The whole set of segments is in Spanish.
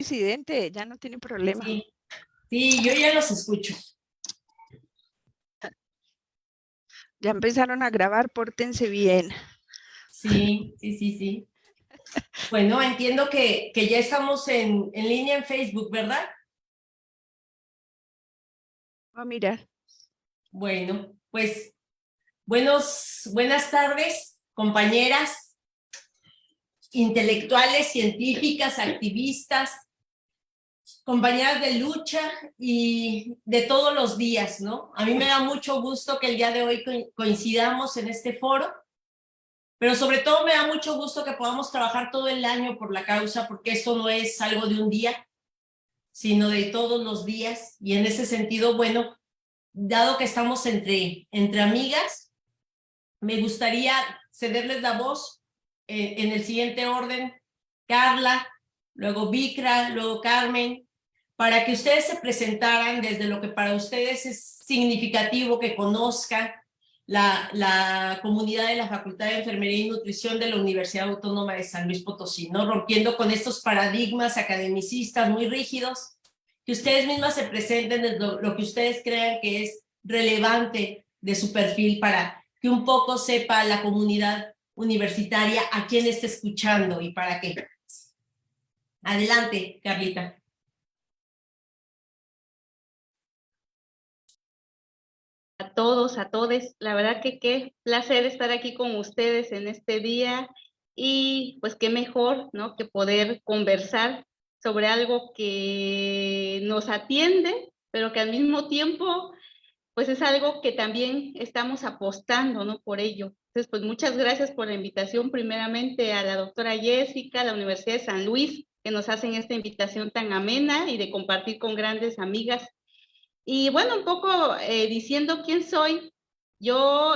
Presidente, ya no tiene problema. Sí, sí, yo ya los escucho. Ya empezaron a grabar, pórtense bien. Sí, sí, sí, sí. Bueno, entiendo que ya estamos en línea en Facebook, ¿verdad? A mirar. Bueno, pues buenas tardes, compañeras, intelectuales, científicas, activistas, compañeras de lucha y de todos los días, ¿no? A mí me da mucho gusto que el día de hoy coincidamos en este foro, pero sobre todo me da mucho gusto que podamos trabajar todo el año por la causa, porque esto no es algo de un día, sino de todos los días, y en ese sentido, bueno, dado que estamos entre amigas, me gustaría cederles la voz en el siguiente orden: Carla, luego Vikra, luego Carmen, para que ustedes se presentaran desde lo que para ustedes es significativo que conozcan la comunidad de la Facultad de Enfermería y Nutrición de la Universidad Autónoma de San Luis Potosí, ¿no? Rompiendo con estos paradigmas academicistas muy rígidos, que ustedes mismas se presenten desde lo que ustedes crean que es relevante de su perfil, para que un poco sepa la comunidad universitaria a quién está escuchando y para qué. Adelante, Carlita. A todos, a todes, la verdad que qué placer estar aquí con ustedes en este día, y pues qué mejor, ¿no?, que poder conversar sobre algo que nos atiende, pero que al mismo tiempo pues es algo que también estamos apostando, ¿no?, por ello. Entonces, pues muchas gracias por la invitación, primeramente a la doctora Jessica, a la Universidad de San Luis, que nos hacen esta invitación tan amena y de compartir con grandes amigas. Y bueno, un poco diciendo quién soy, yo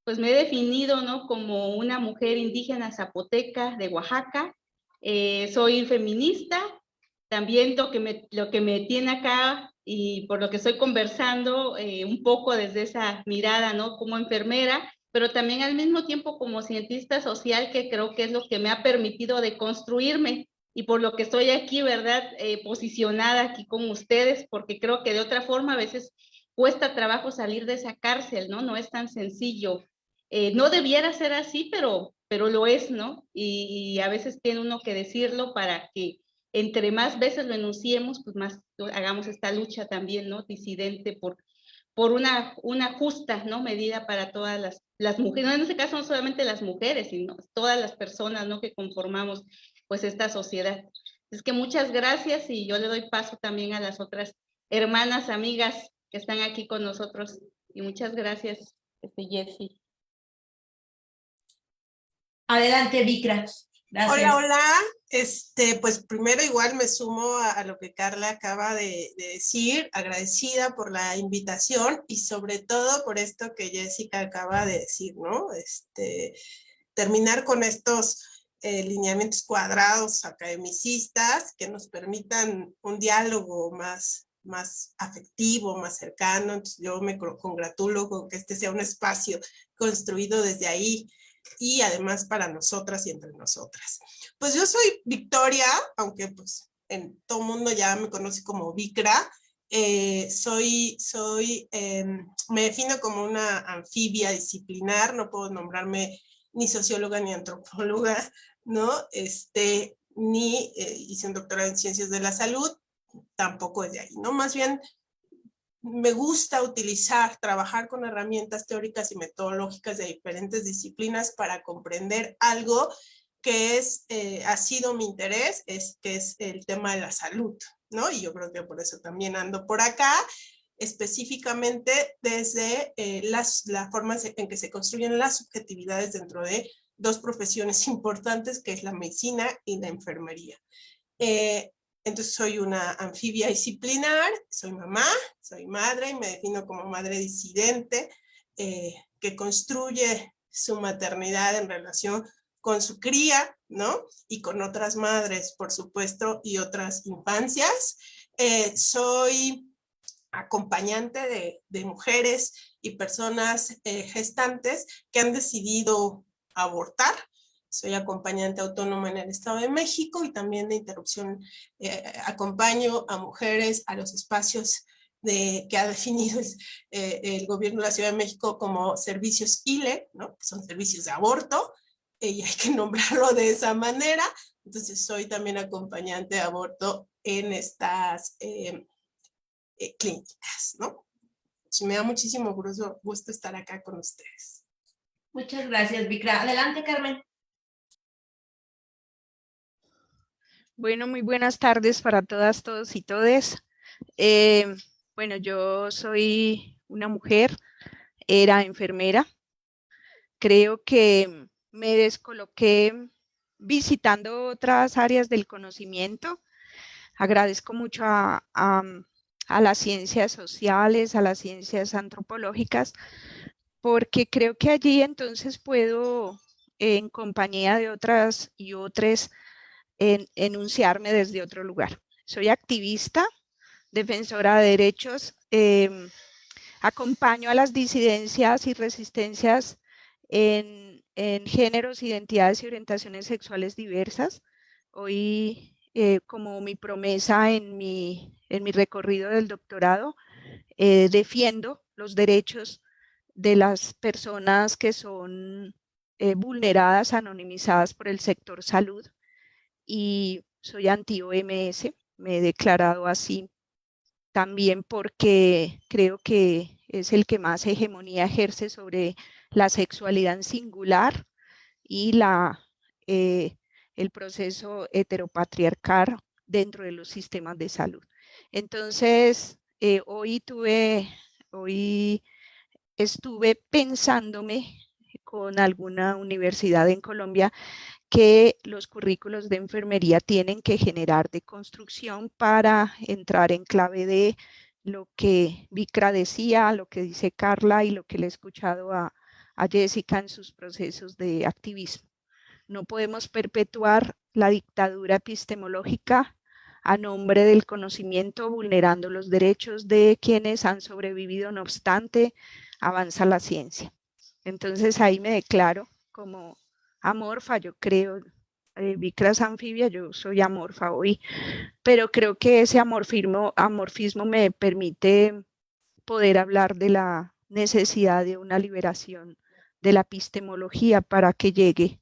pues me he definido, ¿no?, como una mujer indígena zapoteca de Oaxaca. Soy feminista, también lo que me tiene acá y por lo que estoy conversando un poco desde esa mirada, ¿no?, como enfermera, pero también al mismo tiempo como cientista social, que creo que es lo que me ha permitido deconstruirme, y por lo que estoy aquí, ¿verdad?, posicionada aquí con ustedes, porque creo que de otra forma a veces cuesta trabajo salir de esa cárcel, ¿no? No es tan sencillo. No debiera ser así, pero lo es, ¿no? Y a veces tiene uno que decirlo para que entre más veces lo enunciemos, pues más hagamos esta lucha también, ¿no?, disidente por una justa, ¿no?, medida para todas las mujeres, no, en este caso no solamente las mujeres, sino todas las personas, ¿no?, que conformamos pues esta sociedad. Es que muchas gracias, y yo le doy paso también a las otras hermanas, amigas que están aquí con nosotros, y muchas gracias, Jessie. Adelante, Vikra. Gracias. Hola, hola. Pues primero igual me sumo a lo que Carla acaba de decir, agradecida por la invitación y sobre todo por esto que Jessica acaba de decir, ¿no? Terminar con estos lineamientos cuadrados academicistas que nos permitan un diálogo más afectivo, más cercano. Entonces yo me congratulo con que este sea un espacio construido desde ahí, y además para nosotras y entre nosotras. Pues yo soy Victoria, aunque pues en todo el mundo ya me conoce como Vikra. Me defino como una anfibia disciplinar, no puedo nombrarme ni socióloga ni antropóloga, ¿no? Ni hice un doctorado en ciencias de la salud, tampoco es de ahí, ¿no? Más bien me gusta trabajar con herramientas teóricas y metodológicas de diferentes disciplinas para comprender algo que ha sido mi interés, que es el tema de la salud, ¿no? Y yo creo que por eso también ando por acá, específicamente desde las formas en que se construyen las subjetividades dentro de dos profesiones importantes, que es la medicina y la enfermería. Entonces soy una anfibia disciplinar, soy mamá, soy madre y me defino como madre disidente, que construye su maternidad en relación con su cría, ¿no? Y con otras madres, por supuesto, y otras infancias. Soy acompañante de mujeres y personas gestantes que han decidido abortar, soy acompañante autónoma en el Estado de México y también de interrupción. Acompaño a mujeres a los espacios que ha definido el gobierno de la Ciudad de México como servicios ILE, ¿no? Que son servicios de aborto, y hay que nombrarlo de esa manera. Entonces soy también acompañante de aborto en estas clínicas, ¿no? Me da muchísimo gusto estar acá con ustedes. Muchas gracias, Vikra. Adelante, Carmen. Bueno, muy buenas tardes para todas, todos y todes. Bueno, yo soy una mujer, era enfermera. Creo que me descoloqué visitando otras áreas del conocimiento. Agradezco mucho a las ciencias sociales, a las ciencias antropológicas, porque creo que allí entonces puedo, en compañía de otras y otros, enunciarme desde otro lugar. Soy activista, defensora de derechos, acompaño a las disidencias y resistencias en géneros, identidades y orientaciones sexuales diversas. Hoy, como mi promesa en mi recorrido del doctorado, defiendo los derechos de las personas que son vulneradas, anonimizadas por el sector salud, y soy anti-OMS, me he declarado así también porque creo que es el que más hegemonía ejerce sobre la sexualidad en singular y el proceso heteropatriarcal dentro de los sistemas de salud. Entonces, hoy estuve pensándome con alguna universidad en Colombia que los currículos de enfermería tienen que generar de construcción para entrar en clave de lo que Vikra decía, lo que dice Carla y lo que le he escuchado a Jessica en sus procesos de activismo. No podemos perpetuar la dictadura epistemológica a nombre del conocimiento, vulnerando los derechos de quienes han sobrevivido, no obstante, avanza la ciencia. Entonces ahí me declaro como amorfa, yo creo, Vikra es anfibia, yo soy amorfa hoy, pero creo que ese amorfismo me permite poder hablar de la necesidad de una liberación de la epistemología para que llegue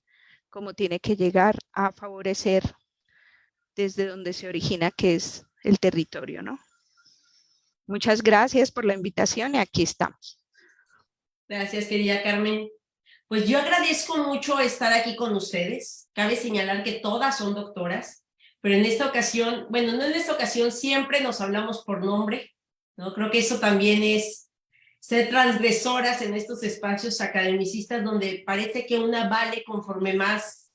como tiene que llegar a favorecer desde donde se origina, que es el territorio, ¿no? Muchas gracias por la invitación y aquí estamos. Gracias, querida Carmen. Pues yo agradezco mucho estar aquí con ustedes. Cabe señalar que todas son doctoras, pero en esta ocasión, bueno, no en esta ocasión, siempre nos hablamos por nombre, ¿no? Creo que eso también es ser transgresoras en estos espacios academicistas donde parece que una vale conforme más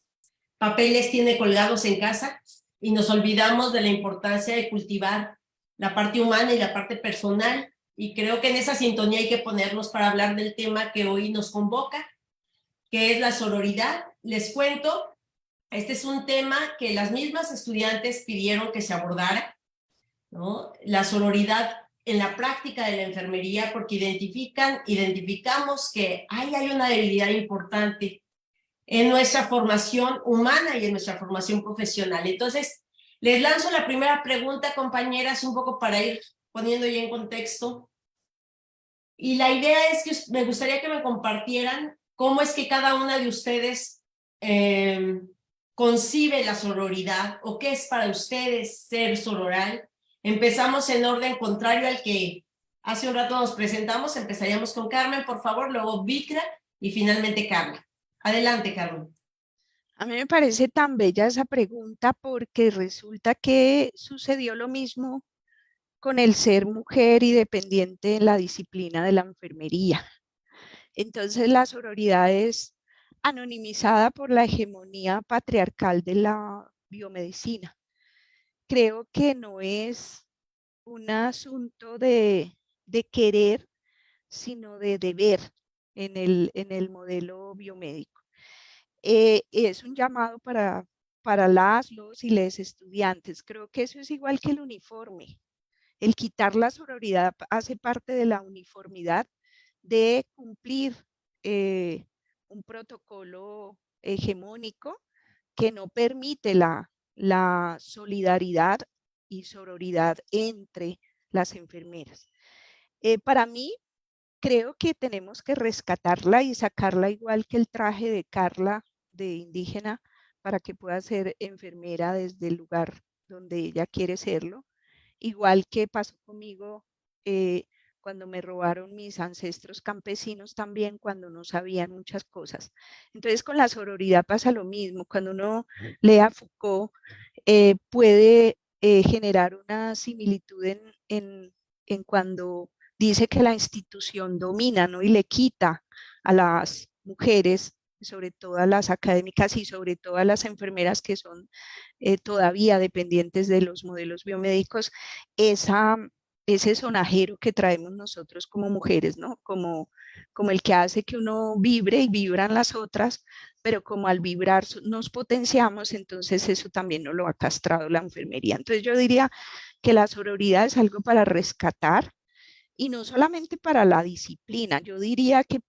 papeles tiene colgados en casa y nos olvidamos de la importancia de cultivar la parte humana y la parte personal, y creo que en esa sintonía hay que ponernos para hablar del tema que hoy nos convoca, que es la sororidad. Les cuento, este es un tema que las mismas estudiantes pidieron que se abordara, ¿no? La sororidad en la práctica de la enfermería, porque identificamos que hay una debilidad importante en nuestra formación humana y en nuestra formación profesional. Entonces, les lanzo la primera pregunta, compañeras, un poco para ir poniendo ya en contexto. Y la idea es que me gustaría que me compartieran cómo es que cada una de ustedes concibe la sororidad, o qué es para ustedes ser sororal. Empezamos en orden contrario al que hace un rato nos presentamos. Empezaríamos con Carmen, por favor, luego Vikra y finalmente Carla. Adelante, Carmen. A mí me parece tan bella esa pregunta porque resulta que sucedió lo mismo con el ser mujer y dependiente en la disciplina de la enfermería. Entonces la sororidad es anonimizada por la hegemonía patriarcal de la biomedicina. Creo que no es un asunto de querer, sino de deber en el modelo biomédico. Es un llamado para los y les estudiantes. Creo que eso es igual que el uniforme. El quitar la sororidad hace parte de la uniformidad de cumplir un protocolo hegemónico que no permite la solidaridad y sororidad entre las enfermeras. Para mí, creo que tenemos que rescatarla y sacarla igual que el traje de Carla, de indígena, para que pueda ser enfermera desde el lugar donde ella quiere serlo. Igual que pasó conmigo cuando me robaron mis ancestros campesinos también, cuando no sabían muchas cosas. Entonces con la sororidad pasa lo mismo. Cuando uno lee a Foucault, puede generar una similitud en cuando dice que la institución domina, ¿no? Y le quita a las mujeres, sobre todo a las académicas y sobre todo a las enfermeras que son todavía dependientes de los modelos biomédicos, ese sonajero que traemos nosotros como mujeres, ¿no? Como el que hace que uno vibre y vibran las otras, pero como al vibrar nos potenciamos, entonces eso también nos lo ha castrado la enfermería. Entonces yo diría que la sororidad es algo para rescatar y no solamente para la disciplina, yo diría que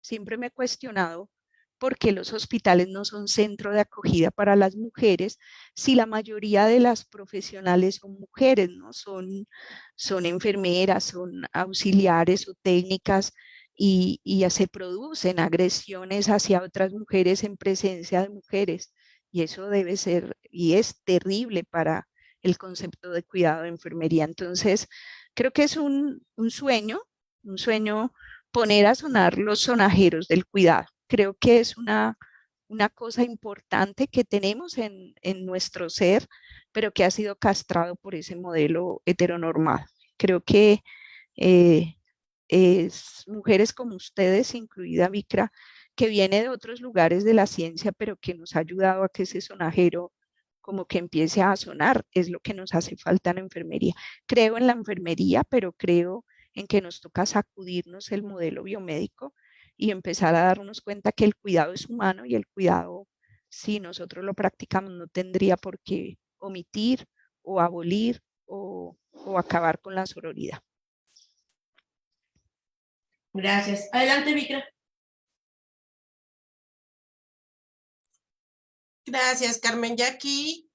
siempre me he cuestionado por qué los hospitales no son centro de acogida para las mujeres si la mayoría de las profesionales son mujeres, ¿no? Son enfermeras, son auxiliares o técnicas y ya se producen agresiones hacia otras mujeres en presencia de mujeres. Y eso debe ser, y es terrible para el concepto de cuidado de enfermería. Entonces, creo que es un sueño poner a sonar los sonajeros del cuidado. Creo que es una cosa importante que tenemos en nuestro ser, pero que ha sido castrado por ese modelo heteronormado. Creo que mujeres como ustedes, incluida Vikra, que viene de otros lugares de la ciencia, pero que nos ha ayudado a que ese sonajero como que empiece a sonar, es lo que nos hace falta en la enfermería. Creo en la enfermería, pero creo en que nos toca sacudirnos el modelo biomédico y empezar a darnos cuenta que el cuidado es humano y el cuidado, si nosotros lo practicamos, no tendría por qué omitir o abolir o acabar con la sororidad. Gracias. Adelante, Vikra. Gracias, Carmen. Ya aquí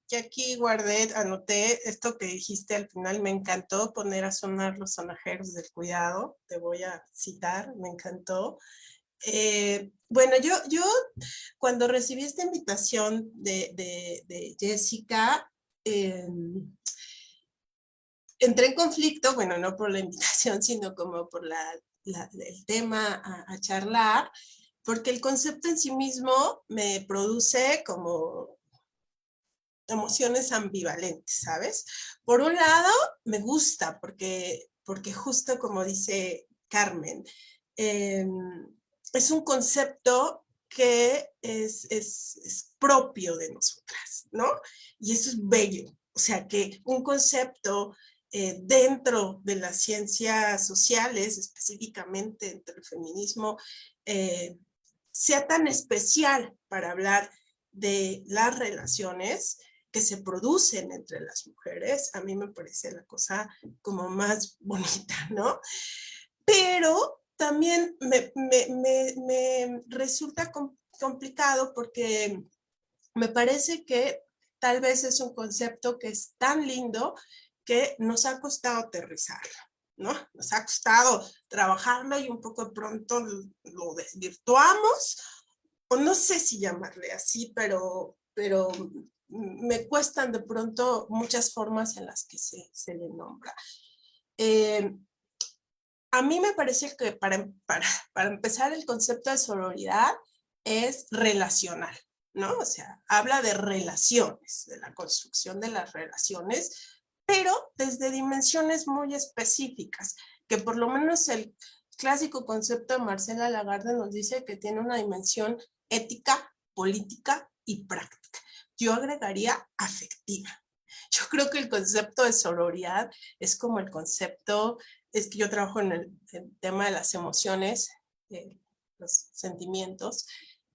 guardé, anoté esto que dijiste al final, me encantó poner a sonar los sonajeros del cuidado, te voy a citar, me encantó. Bueno, yo cuando recibí esta invitación de Jessica, entré en conflicto, bueno, no por la invitación, sino como por el tema a charlar, porque el concepto en sí mismo me produce como emociones ambivalentes, ¿sabes? Por un lado, me gusta, porque justo como dice Carmen, es un concepto que es propio de nosotras, ¿no? Y eso es bello. O sea, que un concepto dentro de las ciencias sociales, específicamente dentro del feminismo, sea tan especial para hablar de las relaciones que se producen entre las mujeres, a mí me parece la cosa como más bonita, ¿no? Pero también me resulta complicado porque me parece que tal vez es un concepto que es tan lindo que nos ha costado aterrizarlo, ¿no? Nos ha costado trabajarlo y un poco pronto lo desvirtuamos, o no sé si llamarle así, pero me cuestan de pronto muchas formas en las que se le nombra. A mí me parece que para empezar el concepto de sororidad es relacional, ¿no? O sea, habla de relaciones, de la construcción de las relaciones, pero desde dimensiones muy específicas, que por lo menos el clásico concepto de Marcela Lagarde nos dice que tiene una dimensión ética, política y práctica. Yo agregaría afectiva. Yo creo que el concepto de sororidad es como el concepto, es que yo trabajo en el tema de las emociones, los sentimientos,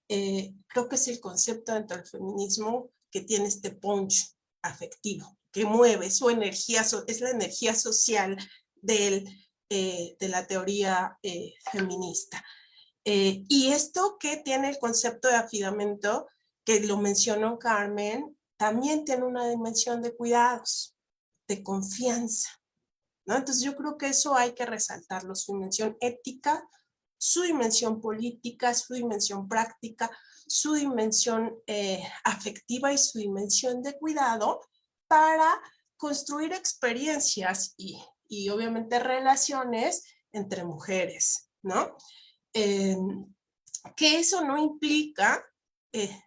creo que es el concepto dentro del feminismo que tiene este punch afectivo, que mueve su energía, es la energía social de la teoría feminista. Y esto que tiene el concepto de afidamiento, que lo mencionó Carmen, también tiene una dimensión de cuidados, de confianza, ¿no? Entonces yo creo que eso hay que resaltarlo, su dimensión ética, su dimensión política, su dimensión práctica, su dimensión afectiva y su dimensión de cuidado para construir experiencias y obviamente relaciones entre mujeres, ¿no? Que eso no implica,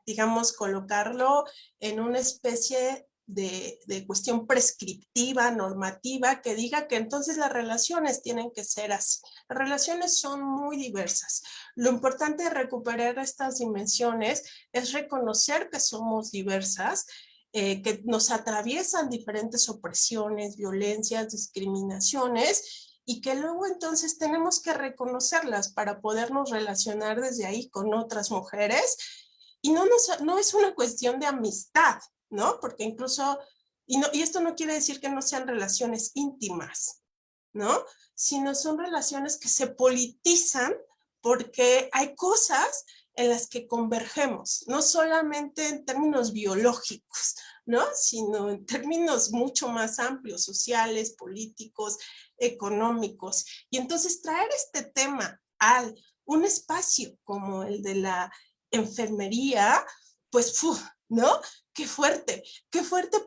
digamos, colocarlo en una especie de cuestión prescriptiva, normativa, que diga que entonces las relaciones tienen que ser así. Las relaciones son muy diversas. Lo importante de recuperar estas dimensiones es reconocer que somos diversas, que nos atraviesan diferentes opresiones, violencias, discriminaciones, y que luego entonces tenemos que reconocerlas para podernos relacionar desde ahí con otras mujeres. Y no es una cuestión de amistad, ¿no? Porque incluso, y esto no quiere decir que no sean relaciones íntimas, ¿no? Sino son relaciones que se politizan porque hay cosas en las que convergemos, no solamente en términos biológicos, ¿no? Sino en términos mucho más amplios, sociales, políticos, económicos. Y entonces traer este tema a un espacio como el de la enfermería, pues, ¿no? Qué fuerte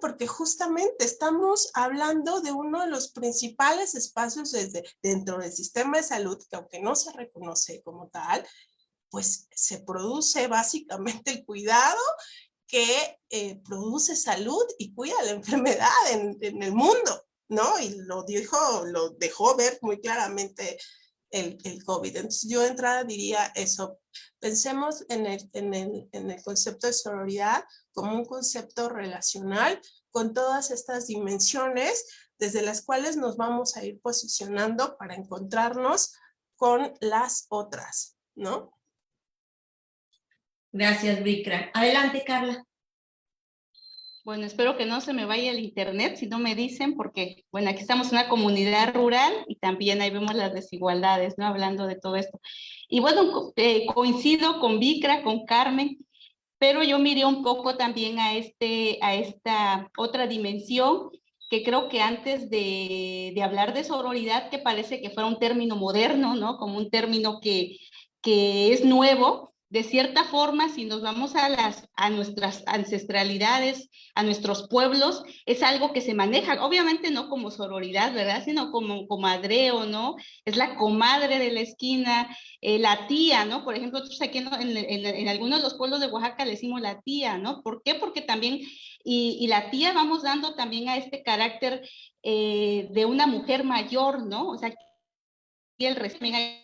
porque justamente estamos hablando de uno de los principales espacios dentro del sistema de salud, que aunque no se reconoce como tal, pues se produce básicamente el cuidado que produce salud y cuida la enfermedad en el mundo, ¿no? Y lo dejó ver muy claramente el COVID. Entonces yo de entrada diría eso, pensemos en el concepto de sororidad como un concepto relacional con todas estas dimensiones desde las cuales nos vamos a ir posicionando para encontrarnos con las otras, ¿no? Gracias, Vikra. Adelante, Carla. Bueno, espero que no se me vaya el internet, si no me dicen, porque, bueno, aquí estamos en una comunidad rural y también ahí vemos las desigualdades, ¿no? Hablando de todo esto. Y bueno, coincido con Vikra, con Carmen, pero yo miré un poco también a esta otra dimensión, que creo que antes de hablar de sororidad, que parece que fuera un término moderno, ¿no? Como un término que es nuevo. De cierta forma, si nos vamos a nuestras ancestralidades, a nuestros pueblos, es algo que se maneja, obviamente no como sororidad, ¿verdad? Sino como comadreo, ¿no? Es la comadre de la esquina, la tía, ¿no? Por ejemplo, nosotros aquí en algunos de los pueblos de Oaxaca le decimos la tía, ¿no? ¿Por qué? Porque también, y la tía vamos dando también a este carácter de una mujer mayor, ¿no? O sea, y el respeto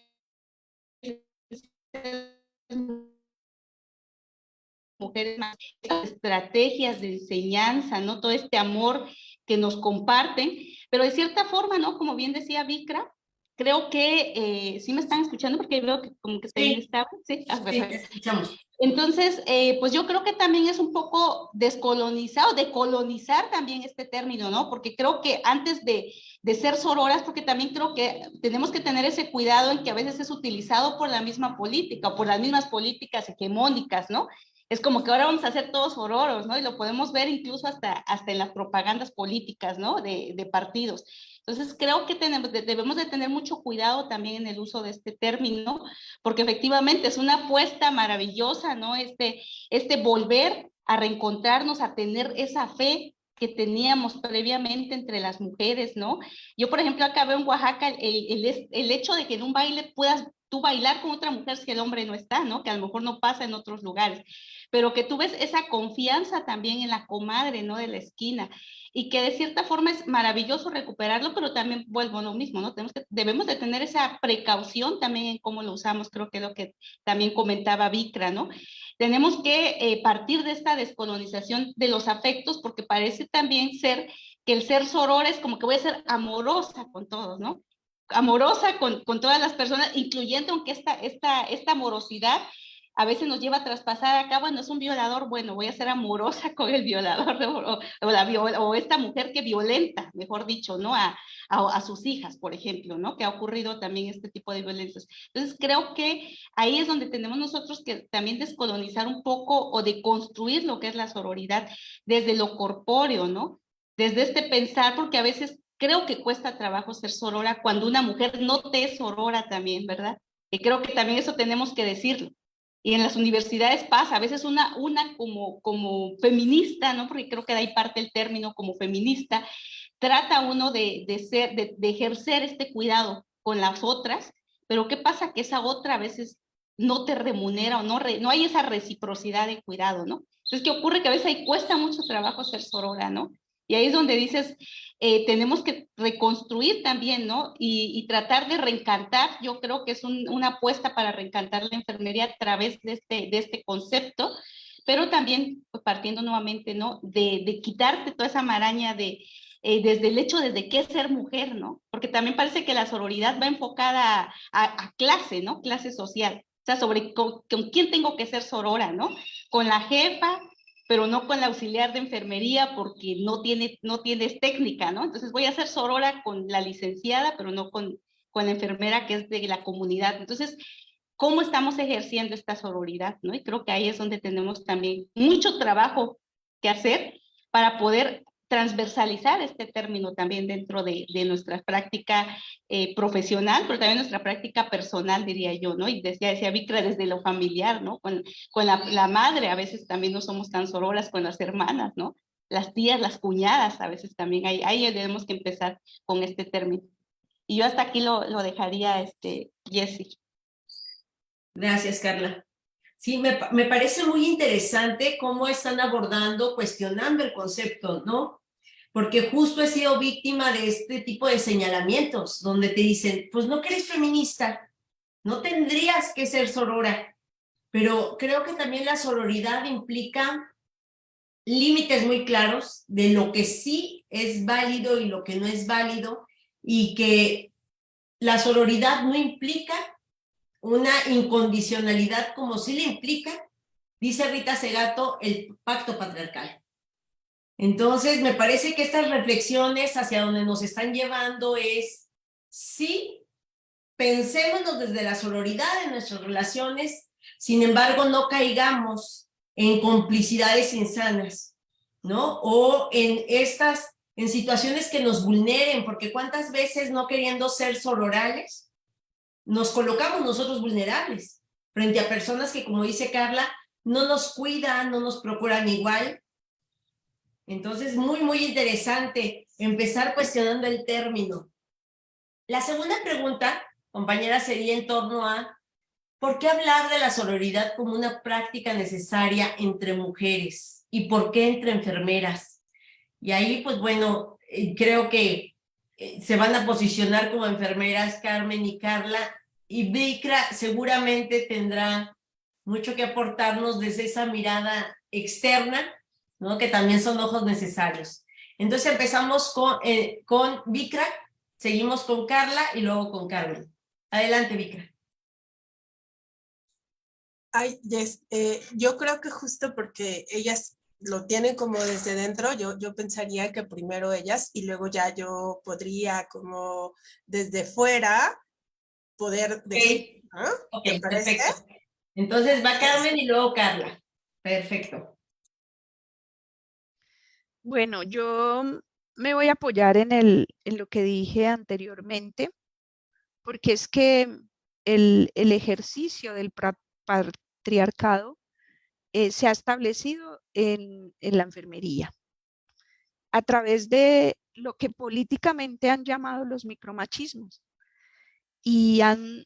mujeres más, estrategias de enseñanza, ¿no? Todo este amor que nos comparten, pero de cierta forma, ¿no? Como bien decía Vikra, creo que sí me están escuchando porque veo que como que Sí, estaba, sí, sí, te escuchamos. Entonces, pues yo creo que también es un poco descolonizado, decolonizar también este término, ¿no? Porque creo que antes de ser sororas, porque también creo que tenemos que tener ese cuidado en que a veces es utilizado por la misma política, o por las mismas políticas hegemónicas, ¿no? Es como que ahora vamos a ser todos sororos, ¿no? Y lo podemos ver incluso hasta en las propagandas políticas, ¿no? De partidos. Entonces, creo que debemos de tener mucho cuidado también en el uso de este término, porque efectivamente es una apuesta maravillosa, ¿no? Este volver a reencontrarnos, a tener esa fe que teníamos previamente entre las mujeres, ¿no? Yo, por ejemplo, acá veo en Oaxaca el hecho de que en un baile puedas tú bailar con otra mujer si el hombre no está, ¿no? Que a lo mejor no pasa en otros lugares, pero que tú ves esa confianza también en la comadre, ¿no? De la esquina, y que de cierta forma es maravilloso recuperarlo, pero también vuelvo a lo mismo, ¿no? Debemos de tener esa precaución también en cómo lo usamos, creo que es lo que también comentaba Vikra, ¿no? Tenemos que partir de esta descolonización de los afectos, porque parece también ser que el ser soror es como que voy a ser amorosa con todos, ¿no? Amorosa con todas las personas, incluyendo aunque esta amorosidad a veces nos lleva a traspasar acá, bueno, es un violador, bueno, voy a ser amorosa con el violador, o esta mujer que violenta, mejor dicho, ¿no? A sus hijas, por ejemplo, ¿no? Que ha ocurrido también este tipo de violencias. Entonces, creo que ahí es donde tenemos nosotros que también descolonizar un poco o deconstruir lo que es la sororidad desde lo corpóreo, ¿no? Desde este pensar, porque a veces creo que cuesta trabajo ser sorora cuando una mujer no te es sorora también, ¿verdad? Y creo que también eso tenemos que decirlo. Y en las universidades pasa, a veces una como feminista, ¿no? Porque creo que de ahí parte el término como feminista, trata uno de ejercer este cuidado con las otras, pero ¿qué pasa? Que esa otra a veces no te remunera o no hay esa reciprocidad de cuidado, ¿no? Entonces, ¿qué ocurre? Que a veces ahí cuesta mucho trabajo ser sorora, ¿no? Y ahí es donde dices, tenemos que reconstruir también, ¿no? Y tratar de reencantar, yo creo que es una apuesta para reencantar la enfermería a través de este concepto, pero también pues, partiendo nuevamente, ¿no? De quitarte toda esa maraña desde el hecho desde qué es ser mujer, ¿no? Porque también parece que la sororidad va enfocada a clase, ¿no? Clase social. O sea, sobre con quién tengo que ser sorora, ¿no? Con la jefa, pero no con la auxiliar de enfermería porque no tienes técnica, ¿no? Entonces voy a ser sorora con la licenciada, pero no con la enfermera que es de la comunidad. Entonces, ¿cómo estamos ejerciendo esta sororidad, ¿no? Y creo que ahí es donde tenemos también mucho trabajo que hacer para poder transversalizar este término también dentro de nuestra práctica profesional, pero también nuestra práctica personal, diría yo, ¿no? Y decía Vikra, desde lo familiar, ¿no? Con la madre, a veces también no somos tan sororas con las hermanas, ¿no? Las tías, las cuñadas, a veces también, ahí tenemos que empezar con este término. Y yo hasta aquí lo dejaría, Jessie. Gracias, Carla. Sí, me parece muy interesante cómo están abordando, cuestionando el concepto, ¿no? Porque justo he sido víctima de este tipo de señalamientos, donde te dicen, pues no que eres feminista, no tendrías que ser sorora, pero creo que también la sororidad implica límites muy claros de lo que sí es válido y lo que no es válido, y que la sororidad no implica una incondicionalidad como sí le implica, dice Rita Segato, el pacto patriarcal. Entonces, me parece que estas reflexiones hacia donde nos están llevando es, sí, pensémonos desde la sororidad en nuestras relaciones, sin embargo, no caigamos en complicidades insanas, ¿no? O en situaciones que nos vulneren, porque cuántas veces no queriendo ser sororales, nos colocamos nosotros vulnerables frente a personas que, como dice Carla, no nos cuidan, no nos procuran igual. Entonces, muy, muy interesante empezar cuestionando el término. La segunda pregunta, compañera, sería en torno a ¿por qué hablar de la sororidad como una práctica necesaria entre mujeres? ¿Y por qué entre enfermeras? Y ahí, pues bueno, creo que se van a posicionar como enfermeras Carmen y Carla, y Vikra seguramente tendrá mucho que aportarnos desde esa mirada externa, ¿no? Que también son ojos necesarios. Entonces empezamos con Vikra, seguimos con Carla y luego con Carmen. Adelante, Vikra. Ay, Jess, yo creo que justo porque ellas lo tienen como desde dentro, yo pensaría que primero ellas y luego ya yo podría como desde fuera poder decir, ¿no? Ok, ¿Te parece? perfecto. Entonces va Carmen y luego Carla. Perfecto. Bueno, yo me voy a apoyar en lo que dije anteriormente, porque es que el ejercicio del patriarcado se ha establecido en la enfermería a través de lo que políticamente han llamado los micromachismos y han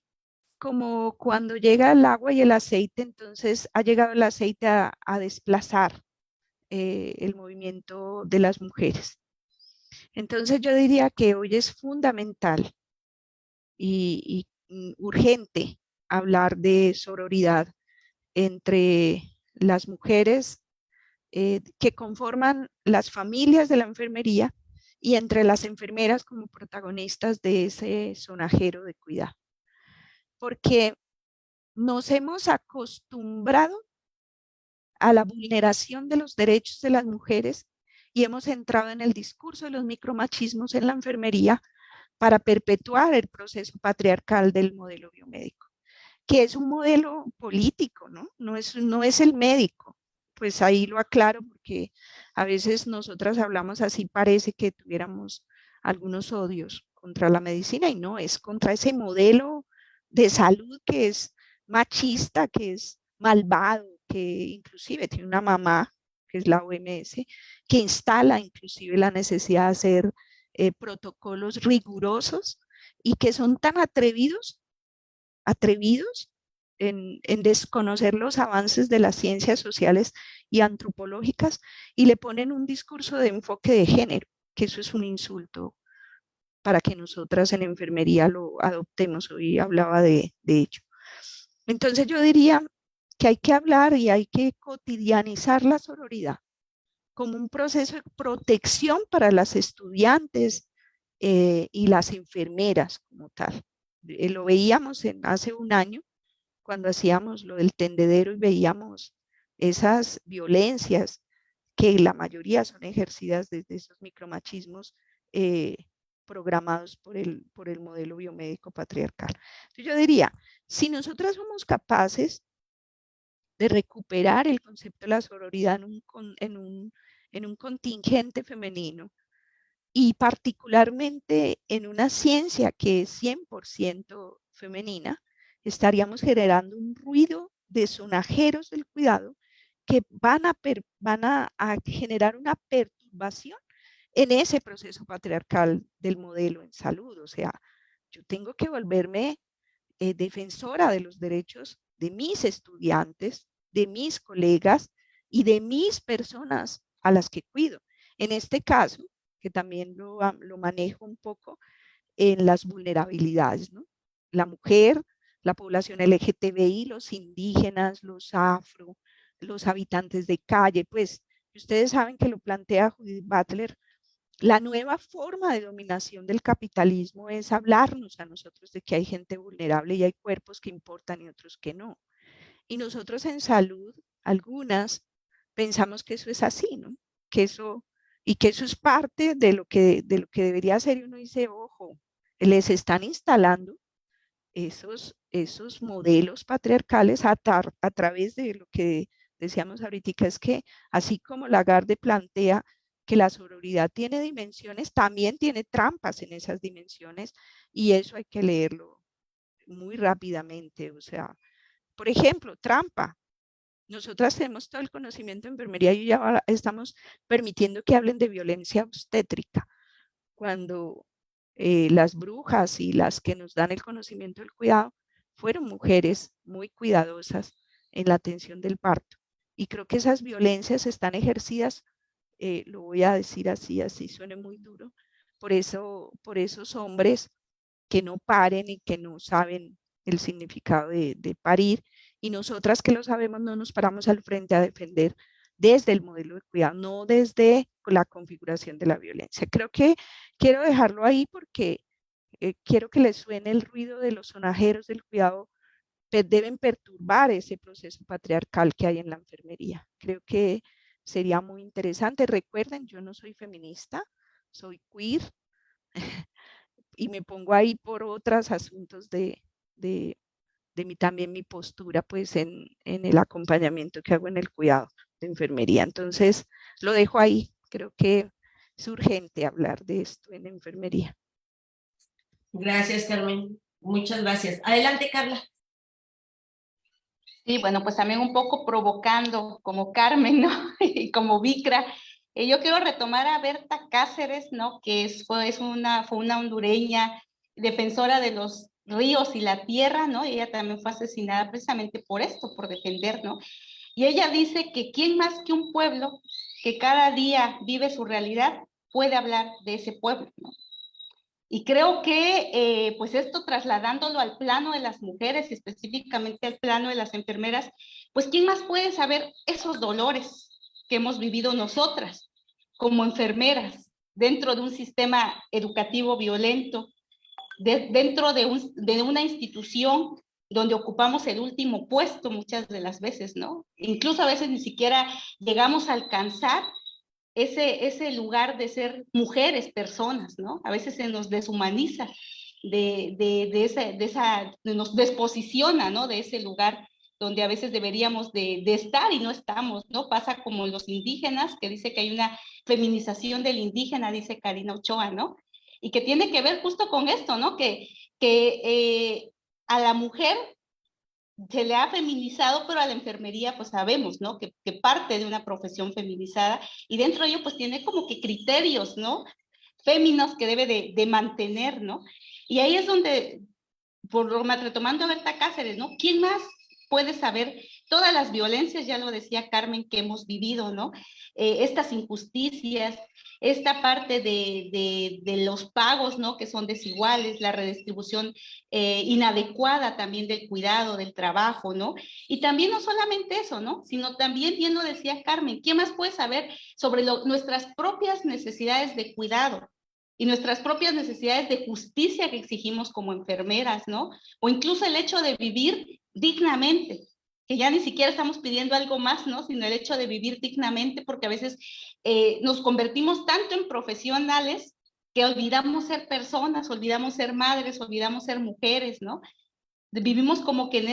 como cuando llega el agua y el aceite, entonces ha llegado el aceite a desplazar el movimiento de las mujeres. Entonces yo diría que hoy es fundamental y urgente hablar de sororidad entre las mujeres que conforman las familias de la enfermería y entre las enfermeras como protagonistas de ese sonajero de cuidado. Porque nos hemos acostumbrado a la vulneración de los derechos de las mujeres y hemos entrado en el discurso de los micromachismos en la enfermería para perpetuar el proceso patriarcal del modelo biomédico, que es un modelo político, ¿no? No es el médico. Pues ahí lo aclaro porque a veces nosotras hablamos así, parece que tuviéramos algunos odios contra la medicina y no, es contra ese modelo de salud que es machista, que es malvado, que inclusive tiene una mamá, que es la OMS, que instala inclusive la necesidad de hacer protocolos rigurosos y que son tan atrevidos en desconocer los avances de las ciencias sociales y antropológicas y le ponen un discurso de enfoque de género, que eso es un insulto para que nosotras en enfermería lo adoptemos. Hoy hablaba de ello. Entonces yo diría que hay que hablar y hay que cotidianizar la sororidad como un proceso de protección para las estudiantes y las enfermeras como tal. Lo veíamos hace un año cuando hacíamos lo del tendedero y veíamos esas violencias que la mayoría son ejercidas desde esos micromachismos programados por el modelo biomédico patriarcal. Entonces yo diría, si nosotras somos capaces de recuperar el concepto de la sororidad en un contingente femenino y particularmente en una ciencia que es 100% femenina, estaríamos generando un ruido de sonajeros del cuidado que van a generar una perturbación en ese proceso patriarcal del modelo en salud. O sea, yo tengo que volverme defensora de los derechos de mis estudiantes, de mis colegas y de mis personas a las que cuido. En este caso, que también lo manejo un poco en las vulnerabilidades, ¿no? La mujer, la población LGTBI, los indígenas, los afro, los habitantes de calle, pues ustedes saben que lo plantea Judith Butler. La nueva forma de dominación del capitalismo es hablarnos a nosotros de que hay gente vulnerable y hay cuerpos que importan y otros que no. Y nosotros en salud, algunas, pensamos que eso es así, ¿no? Que eso es parte de lo que debería ser, y uno dice, ojo, les están instalando esos modelos patriarcales a través de lo que decíamos ahorita, es que así como Lagarde plantea que la sororidad tiene dimensiones, también tiene trampas en esas dimensiones y eso hay que leerlo muy rápidamente. O sea, por ejemplo, trampa. Nosotras tenemos todo el conocimiento de enfermería y ya estamos permitiendo que hablen de violencia obstétrica, cuando las brujas y las que nos dan el conocimiento del cuidado fueron mujeres muy cuidadosas en la atención del parto. Y creo que esas violencias están ejercidas, lo voy a decir así suene muy duro, por esos hombres que no paren y que no saben el significado de parir, y nosotras que lo sabemos no nos paramos al frente a defender desde el modelo de cuidado, no desde la configuración de la violencia. Creo que quiero dejarlo ahí porque quiero que les suene el ruido de los sonajeros del cuidado, deben perturbar ese proceso patriarcal que hay en la enfermería. Creo que sería muy interesante. Recuerden, yo no soy feminista, soy queer y me pongo ahí por otros asuntos de también mi postura pues en el acompañamiento que hago en el cuidado de enfermería. Entonces lo dejo ahí, creo que es urgente hablar de esto en enfermería. Gracias, Carmen. Muchas gracias. Adelante, Carla. Sí, bueno, pues también un poco provocando como Carmen, ¿no? Y como Vicra. Yo quiero retomar a Berta Cáceres, ¿no? Que fue una hondureña defensora de los ríos y la tierra, ¿no? Y ella también fue asesinada precisamente por esto, por defender, ¿no? Y ella dice que quién más que un pueblo que cada día vive su realidad puede hablar de ese pueblo, ¿no? Y creo que pues esto trasladándolo al plano de las mujeres y específicamente al plano de las enfermeras, pues ¿quién más puede saber esos dolores que hemos vivido nosotras como enfermeras dentro de un sistema educativo violento, dentro de una institución donde ocupamos el último puesto muchas de las veces, ¿no? Incluso a veces ni siquiera llegamos a alcanzar ese lugar de ser mujeres, personas, ¿no? A veces se nos deshumaniza, nos desposiciona, ¿no? De ese lugar donde a veces deberíamos de estar y no estamos, ¿no? Pasa como los indígenas, que dice que hay una feminización del indígena, dice Karina Ochoa, ¿no? Y que tiene que ver justo con esto, ¿no? Que a la mujer se le ha feminizado, pero a la enfermería pues sabemos, ¿no? Que parte de una profesión feminizada y dentro de ello pues tiene como que criterios, ¿no? Féminos que debe de mantener, ¿no? Y ahí es donde, retomando a Berta Cáceres, ¿no? ¿Quién más puede saber todas las violencias, ya lo decía Carmen, que hemos vivido, ¿no? Estas injusticias, esta parte de los pagos, ¿no? Que son desiguales, la redistribución inadecuada también del cuidado, del trabajo, ¿no? Y también no solamente eso, ¿no? Sino también, bien lo decía Carmen, ¿quién más puede saber sobre nuestras propias necesidades de cuidado? Y nuestras propias necesidades de justicia que exigimos como enfermeras, ¿no? O incluso el hecho de vivir dignamente, que ya ni siquiera estamos pidiendo algo más, ¿no? Sino el hecho de vivir dignamente, porque a veces nos convertimos tanto en profesionales que olvidamos ser personas, olvidamos ser madres, olvidamos ser mujeres, ¿no? Vivimos como que en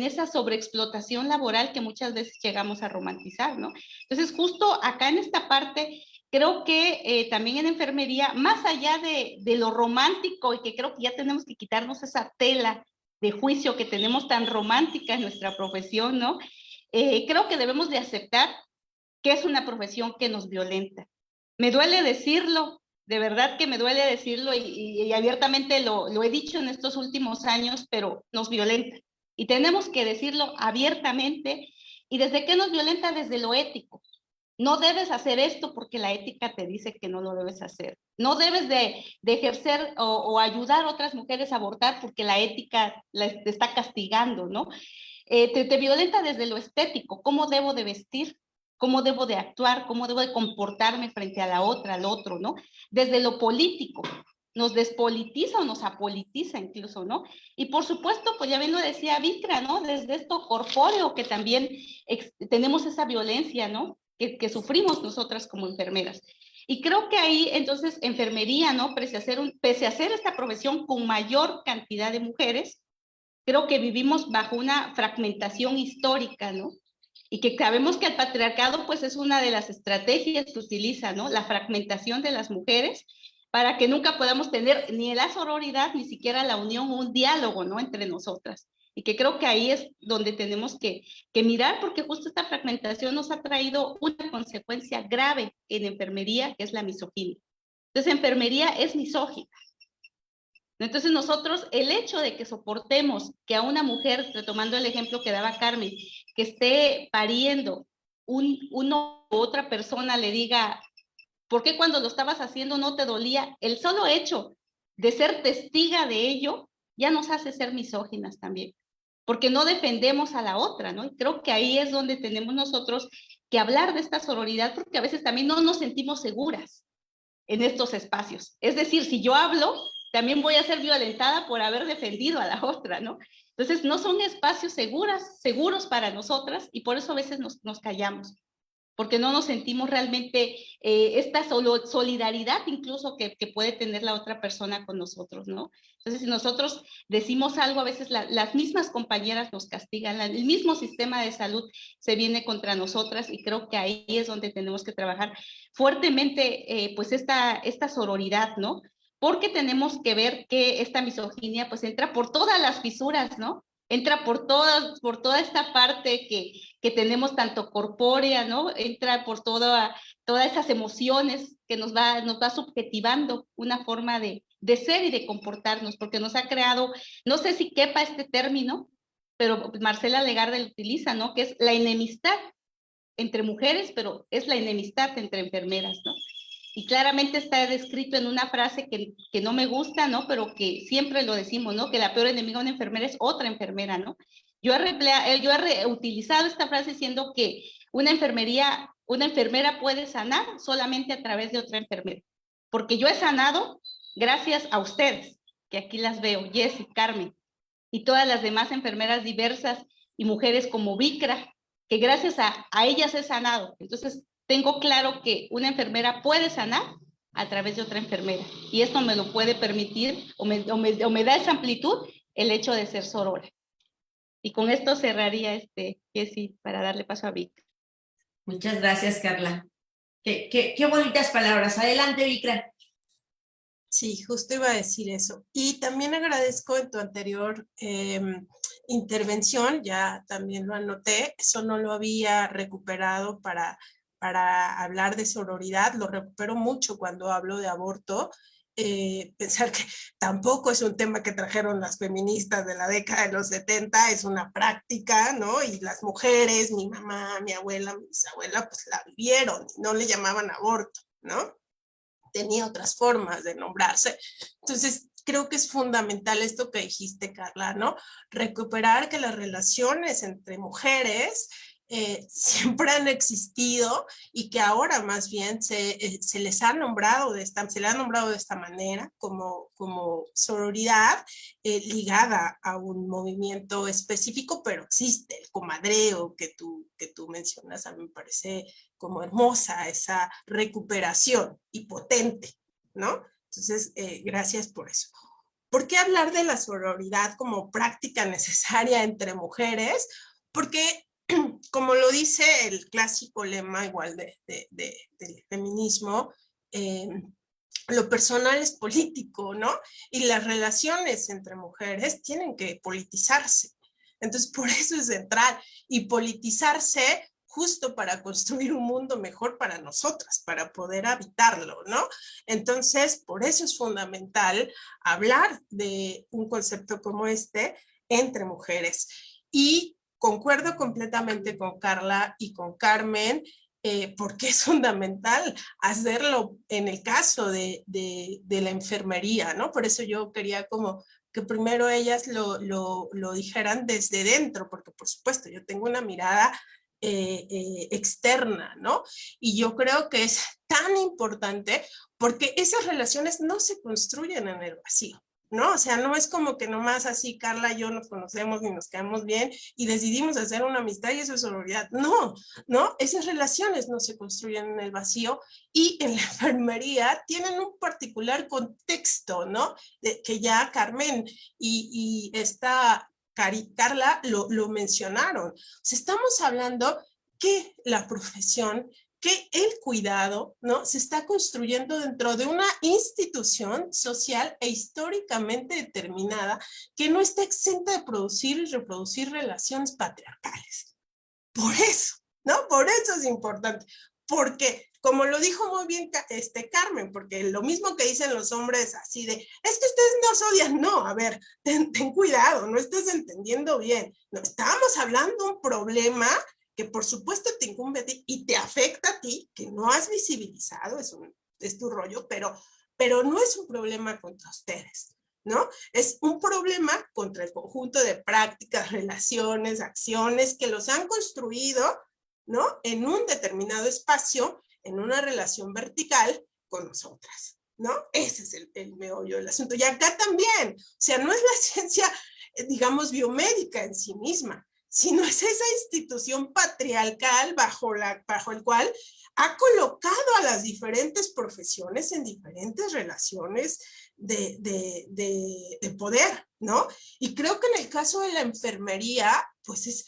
esa sobreexplotación laboral que muchas veces llegamos a romantizar, ¿no? Entonces, justo acá en esta parte, creo que también en enfermería, más allá de lo romántico, y que creo que ya tenemos que quitarnos esa tela de juicio que tenemos tan romántica en nuestra profesión, ¿no? Creo que debemos de aceptar que es una profesión que nos violenta. Me duele decirlo, de verdad que me duele decirlo y abiertamente lo he dicho en estos últimos años, pero nos violenta. Y tenemos que decirlo abiertamente. ¿Y desde qué nos violenta? Desde lo ético. No debes hacer esto porque la ética te dice que no lo debes hacer. No debes de ejercer o ayudar a otras mujeres a abortar porque la ética te está castigando, ¿no? Te violenta desde lo estético. ¿Cómo debo de vestir? ¿Cómo debo de actuar? ¿Cómo debo de comportarme frente a la otra, al otro, ¿no? Desde lo político. Nos despolitiza o nos apolitiza incluso, ¿no? Y por supuesto, pues ya bien lo decía Vikra, ¿no? Desde esto corpóreo que también tenemos esa violencia, ¿no? Que sufrimos nosotras como enfermeras. Y creo que ahí, entonces, enfermería, ¿no? Pese a ser esta profesión con mayor cantidad de mujeres, creo que vivimos bajo una fragmentación histórica, ¿no? Y que sabemos que el patriarcado, pues, es una de las estrategias que utiliza, ¿no? La fragmentación de las mujeres para que nunca podamos tener ni la sororidad, ni siquiera la unión, un diálogo, ¿no? Entre nosotras. Y que creo que ahí es donde tenemos que mirar, porque justo esta fragmentación nos ha traído una consecuencia grave en enfermería, que es la misoginia. Entonces, enfermería es misógina. Entonces nosotros, el hecho de que soportemos que a una mujer, retomando el ejemplo que daba Carmen, que esté pariendo, otra persona le diga, ¿por qué cuando lo estabas haciendo no te dolía? El solo hecho de ser testiga de ello ya nos hace ser misóginas también, porque no defendemos a la otra, ¿no? Y creo que ahí es donde tenemos nosotros que hablar de esta sororidad, porque a veces también no nos sentimos seguras en estos espacios. Es decir, si yo hablo, también voy a ser violentada por haber defendido a la otra, ¿no? Entonces, no son espacios seguros para nosotras y por eso a veces nos callamos, porque no nos sentimos realmente esta solidaridad incluso que puede tener la otra persona con nosotros, ¿no? Entonces, si nosotros decimos algo, a veces las mismas compañeras nos castigan, el mismo sistema de salud se viene contra nosotras y creo que ahí es donde tenemos que trabajar fuertemente, pues, esta sororidad, ¿no? Porque tenemos que ver que esta misoginia, pues, entra por todas las fisuras, ¿no? Entra por toda esta parte que tenemos tanto corpórea, ¿no? Entra por todas esas emociones que nos va subjetivando una forma de ser y de comportarnos, porque nos ha creado, no sé si quepa este término, pero Marcela Legarde lo utiliza, ¿no? Que es la enemistad entre mujeres, pero es la enemistad entre enfermeras, ¿no? Y claramente está descrito en una frase que no me gusta, ¿no? Pero que siempre lo decimos, ¿no? Que la peor enemiga de una enfermera es otra enfermera, ¿no? Yo he utilizado esta frase diciendo que una enfermera puede sanar solamente a través de otra enfermera. Porque yo he sanado gracias a ustedes, que aquí las veo, Jessy, Carmen. y todas las demás enfermeras diversas y mujeres como Vikra, que gracias a ellas he sanado. Entonces, tengo claro que una enfermera puede sanar a través de otra enfermera, y esto me lo puede permitir, o me da esa amplitud el hecho de ser sorora. Y con esto cerraría Jessy, para darle paso a Vikra. Muchas gracias, Carla. Qué bonitas palabras. Adelante, Vikra. Sí, justo iba a decir eso. Y también agradezco en tu anterior intervención, ya también lo anoté, eso no lo había recuperado para hablar de sororidad, lo recupero mucho cuando hablo de aborto. Pensar que tampoco es un tema que trajeron las feministas de la década de los 70, es una práctica, ¿no? Y las mujeres, mi mamá, mi abuela, mi bisabuela, pues la vivieron, no le llamaban aborto, ¿no? Tenía otras formas de nombrarse. Entonces, creo que es fundamental esto que dijiste, Carla, ¿no? Recuperar que las relaciones entre mujeres siempre han existido y que ahora más bien se les ha nombrado se le ha nombrado de esta manera como sororidad ligada a un movimiento específico, pero existe el comadreo que tú mencionas. A mí me parece como hermosa esa recuperación y potente, ¿no? Entonces, gracias por eso. ¿Por qué hablar de la sororidad como práctica necesaria entre mujeres? Porque como lo dice el clásico lema igual del feminismo, lo personal es político, ¿no? Y las relaciones entre mujeres tienen que politizarse. Entonces, por eso es central. Y politizarse justo para construir un mundo mejor para nosotras, para poder habitarlo, ¿no? Entonces, por eso es fundamental hablar de un concepto como este entre mujeres. Y concuerdo completamente con Carla y con Carmen, porque es fundamental hacerlo en el caso de la enfermería, ¿no? Por eso yo quería como que primero ellas lo dijeran desde dentro, porque por supuesto yo tengo una mirada externa, ¿no? Y yo creo que es tan importante porque esas relaciones no se construyen en el vacío, ¿no? O sea, no es como que nomás así Carla y yo nos conocemos y nos caemos bien y decidimos hacer una amistad y eso es sororidad. No, ¿no? Esas relaciones no se construyen en el vacío y en la enfermería tienen un particular contexto, ¿no? Que ya Carmen y esta Carla lo mencionaron. O sea, estamos hablando que la profesión, que el cuidado, ¿no? Se está construyendo dentro de una institución social e históricamente determinada que no está exenta de producir y reproducir relaciones patriarcales. Por eso, ¿no? Por eso es importante. Porque, como lo dijo muy bien Carmen, porque lo mismo que dicen los hombres así de, es que ustedes nos odian. No, a ver, ten cuidado, no estás entendiendo bien. No, estábamos hablando de un problema que por supuesto te incumbe a ti y te afecta a ti, que no has visibilizado, es tu rollo, pero no es un problema contra ustedes, ¿no? Es un problema contra el conjunto de prácticas, relaciones, acciones que los han construido, ¿no? En un determinado espacio, en una relación vertical con nosotras, ¿no? Ese es el meollo del asunto. Y acá también, o sea, no es la ciencia, digamos, biomédica en sí misma, sino es esa institución patriarcal bajo el cual ha colocado a las diferentes profesiones en diferentes relaciones de poder, ¿no? Y creo que en el caso de la enfermería, pues es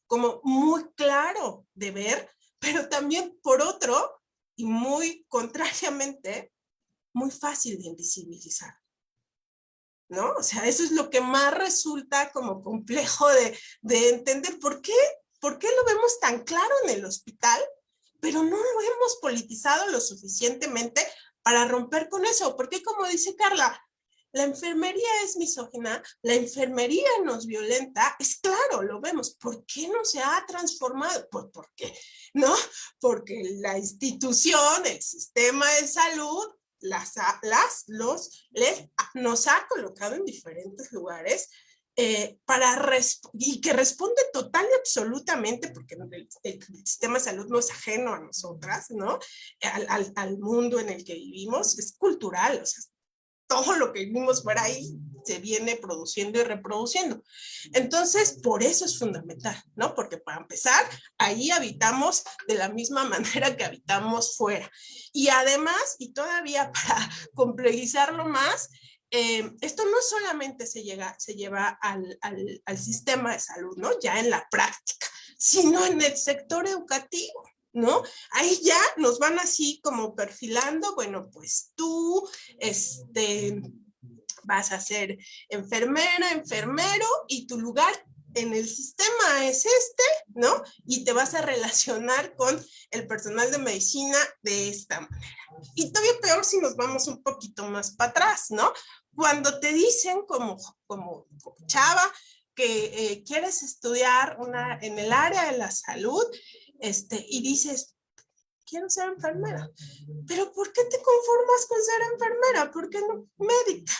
como muy claro de ver, pero también por otro, y muy contrariamente, muy fácil de invisibilizar, ¿no? O sea, eso es lo que más resulta como complejo de entender. ¿Por qué lo vemos tan claro en el hospital, pero no lo hemos politizado lo suficientemente para romper con eso? Porque como dice Carla, la enfermería es misógina, la enfermería nos violenta, es claro, lo vemos. ¿Por qué no se ha transformado? Pues ¿por qué? ¿No? Porque la institución, el sistema de salud, nos ha colocado en diferentes lugares y que responde total y absolutamente, porque el sistema de salud no es ajeno a nosotras, ¿no? Al mundo en el que vivimos, es cultural, o sea, todo lo que vimos fuera ahí se viene produciendo y reproduciendo. Entonces, por eso es fundamental, ¿no? Porque para empezar, ahí habitamos de la misma manera que habitamos fuera. Y además, y todavía para complejizarlo más, esto no solamente se lleva al sistema de salud, ¿no? Ya en la práctica, sino en el sector educativo, ¿no? Ahí ya nos van así como perfilando, bueno, pues tú, vas a ser enfermera, enfermero, y tu lugar en el sistema es ¿no? Y te vas a relacionar con el personal de medicina de esta manera. Y todavía peor si nos vamos un poquito más para atrás, ¿no? Cuando te dicen como chava que quieres estudiar en el área de la salud, y dices, quiero ser enfermera. ¿Pero por qué te conformas con ser enfermera? ¿Por qué no médica?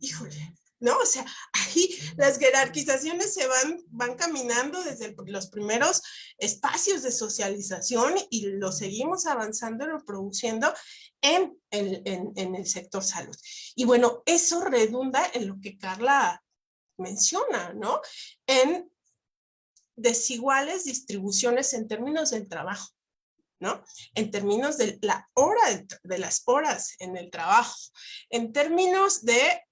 Híjole, ¿no? O sea, ahí las jerarquizaciones se van caminando desde los primeros espacios de socialización y lo seguimos avanzando y reproduciendo en el sector salud. Y bueno, eso redunda en lo que Carla menciona, ¿no? En desiguales distribuciones en términos del trabajo, ¿no? En términos de las horas en el trabajo, en términos de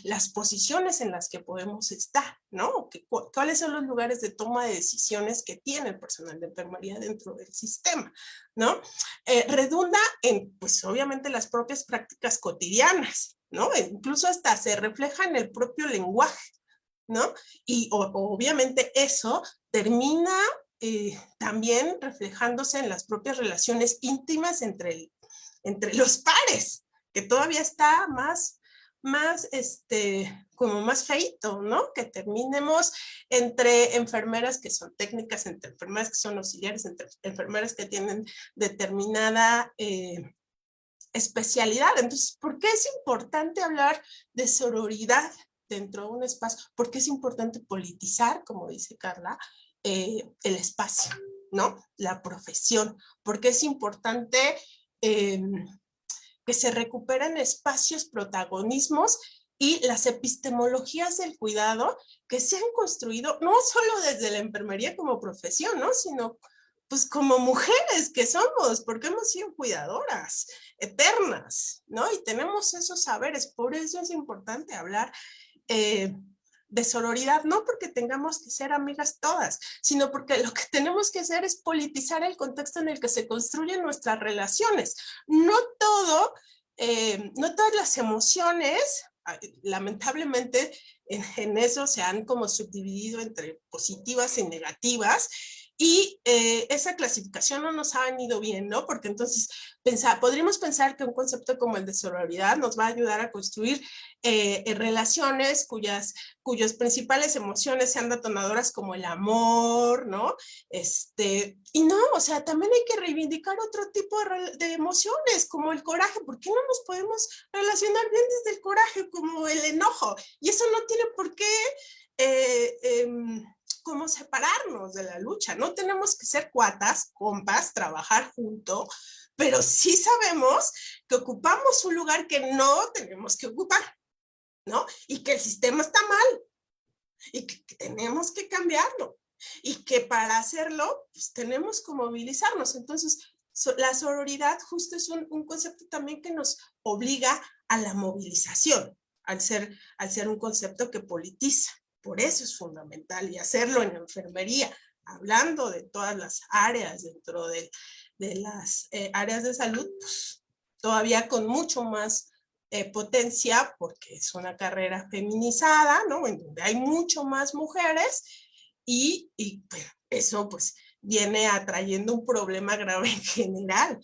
las posiciones en las que podemos estar, ¿no? ¿Cuáles son los lugares de toma de decisiones que tiene el personal de enfermería dentro del sistema, ¿no? Redunda en, pues obviamente, las propias prácticas cotidianas, ¿no? Incluso hasta se refleja en el propio lenguaje, ¿no? Y obviamente eso termina también reflejándose en las propias relaciones íntimas entre los pares, que todavía está más como más feito, ¿no? Que terminemos entre enfermeras que son técnicas, entre enfermeras que son auxiliares, entre enfermeras que tienen determinada especialidad. Entonces, ¿por qué es importante hablar de sororidad dentro de un espacio? ¿Por qué es importante politizar, como dice Carla, el espacio, ¿no? La profesión. Porque es importante que se recuperen espacios, protagonismos y las epistemologías del cuidado que se han construido no solo desde la enfermería como profesión, ¿no? Sino pues como mujeres que somos, porque hemos sido cuidadoras eternas, ¿no? Y tenemos esos saberes. Por eso es importante hablar de sororidad, no porque tengamos que ser amigas todas, sino porque lo que tenemos que hacer es politizar el contexto en el que se construyen nuestras relaciones. No todas las emociones, lamentablemente en eso se han como subdividido entre positivas y negativas, y esa clasificación no nos ha venido bien, ¿no? Porque entonces podríamos pensar que un concepto como el de sororidad nos va a ayudar a construir relaciones cuyas principales emociones sean detonadoras como el amor, ¿no? Y no, o sea, también hay que reivindicar otro tipo de emociones, como el coraje. ¿Por qué no nos podemos relacionar bien desde el coraje, como el enojo? Y eso no tiene por qué como separarnos de la lucha. No tenemos que ser cuatas, compas, trabajar juntos, pero sí sabemos que ocupamos un lugar que no tenemos que ocupar, ¿no? Y que el sistema está mal y que tenemos que cambiarlo y que para hacerlo pues tenemos que movilizarnos. Entonces la sororidad justo es un concepto también que nos obliga a la movilización al ser un concepto que politiza. Por eso es fundamental, y hacerlo en la enfermería, hablando de todas las áreas dentro de las áreas de salud, pues todavía con mucho más potencia, porque es una carrera feminizada, ¿no? En donde hay mucho más mujeres, y bueno, eso pues viene atrayendo un problema grave en general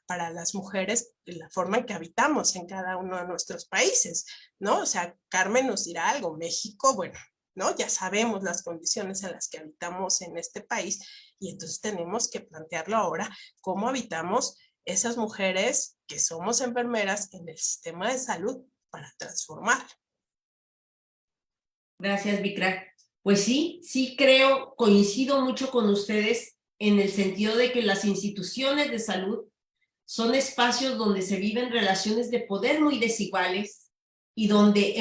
para las mujeres, en la forma en que habitamos en cada uno de nuestros países, ¿no? O sea, Carmen nos dirá algo. México, bueno, ¿no? Ya sabemos las condiciones en las que habitamos en este país, y entonces tenemos que plantearlo ahora, cómo habitamos esas mujeres que somos enfermeras en el sistema de salud para transformar. Gracias, Vikram. Pues sí creo, coincido mucho con ustedes en el sentido de que las instituciones de salud son espacios donde se viven relaciones de poder muy desiguales, y donde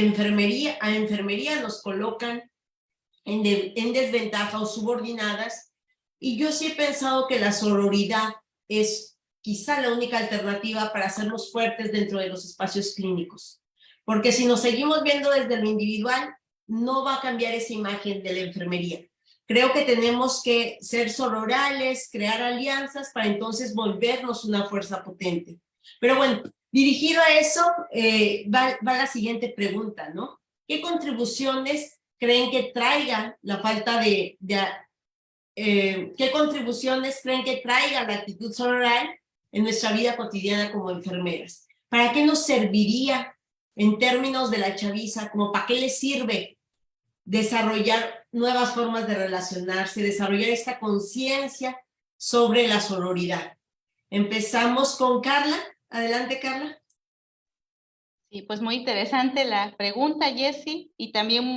a enfermería nos colocan en desventaja o subordinadas. Y yo sí he pensado que la sororidad es quizá la única alternativa para hacernos fuertes dentro de los espacios clínicos. Porque si nos seguimos viendo desde lo individual, no va a cambiar esa imagen de la enfermería. Creo que tenemos que ser sororales, crear alianzas para entonces volvernos una fuerza potente. Pero bueno, dirigido a eso, va la siguiente pregunta, ¿no? ¿Qué contribuciones creen que traiga la falta qué contribuciones creen que traiga la actitud sororal en nuestra vida cotidiana como enfermeras? ¿Para qué nos serviría en términos de la chaviza? ¿Como para qué les sirve desarrollar nuevas formas de relacionarse, desarrollar esta conciencia sobre la sororidad? Empezamos con Carla. Adelante, Carla. Sí, pues muy interesante la pregunta, Jessie, y también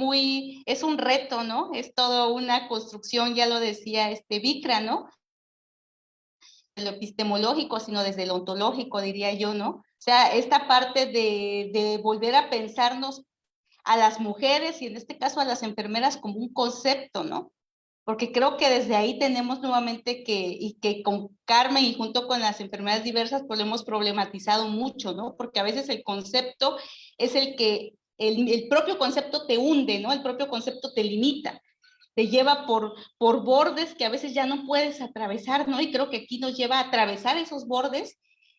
es un reto, ¿no? Es toda una construcción, ya lo decía Vikra, ¿no? De lo epistemológico, sino desde lo ontológico, diría yo, ¿no? O sea, esta parte de volver a pensarnos a las mujeres y en este caso a las enfermeras como un concepto, ¿no? Porque creo que desde ahí tenemos nuevamente que con Carmen y junto con las enfermedades diversas pues lo hemos problematizado mucho, ¿no? Porque a veces el concepto es el propio concepto te hunde, ¿no? El propio concepto te limita, te lleva por bordes que a veces ya no puedes atravesar, ¿no? Y creo que aquí nos lleva a atravesar esos bordes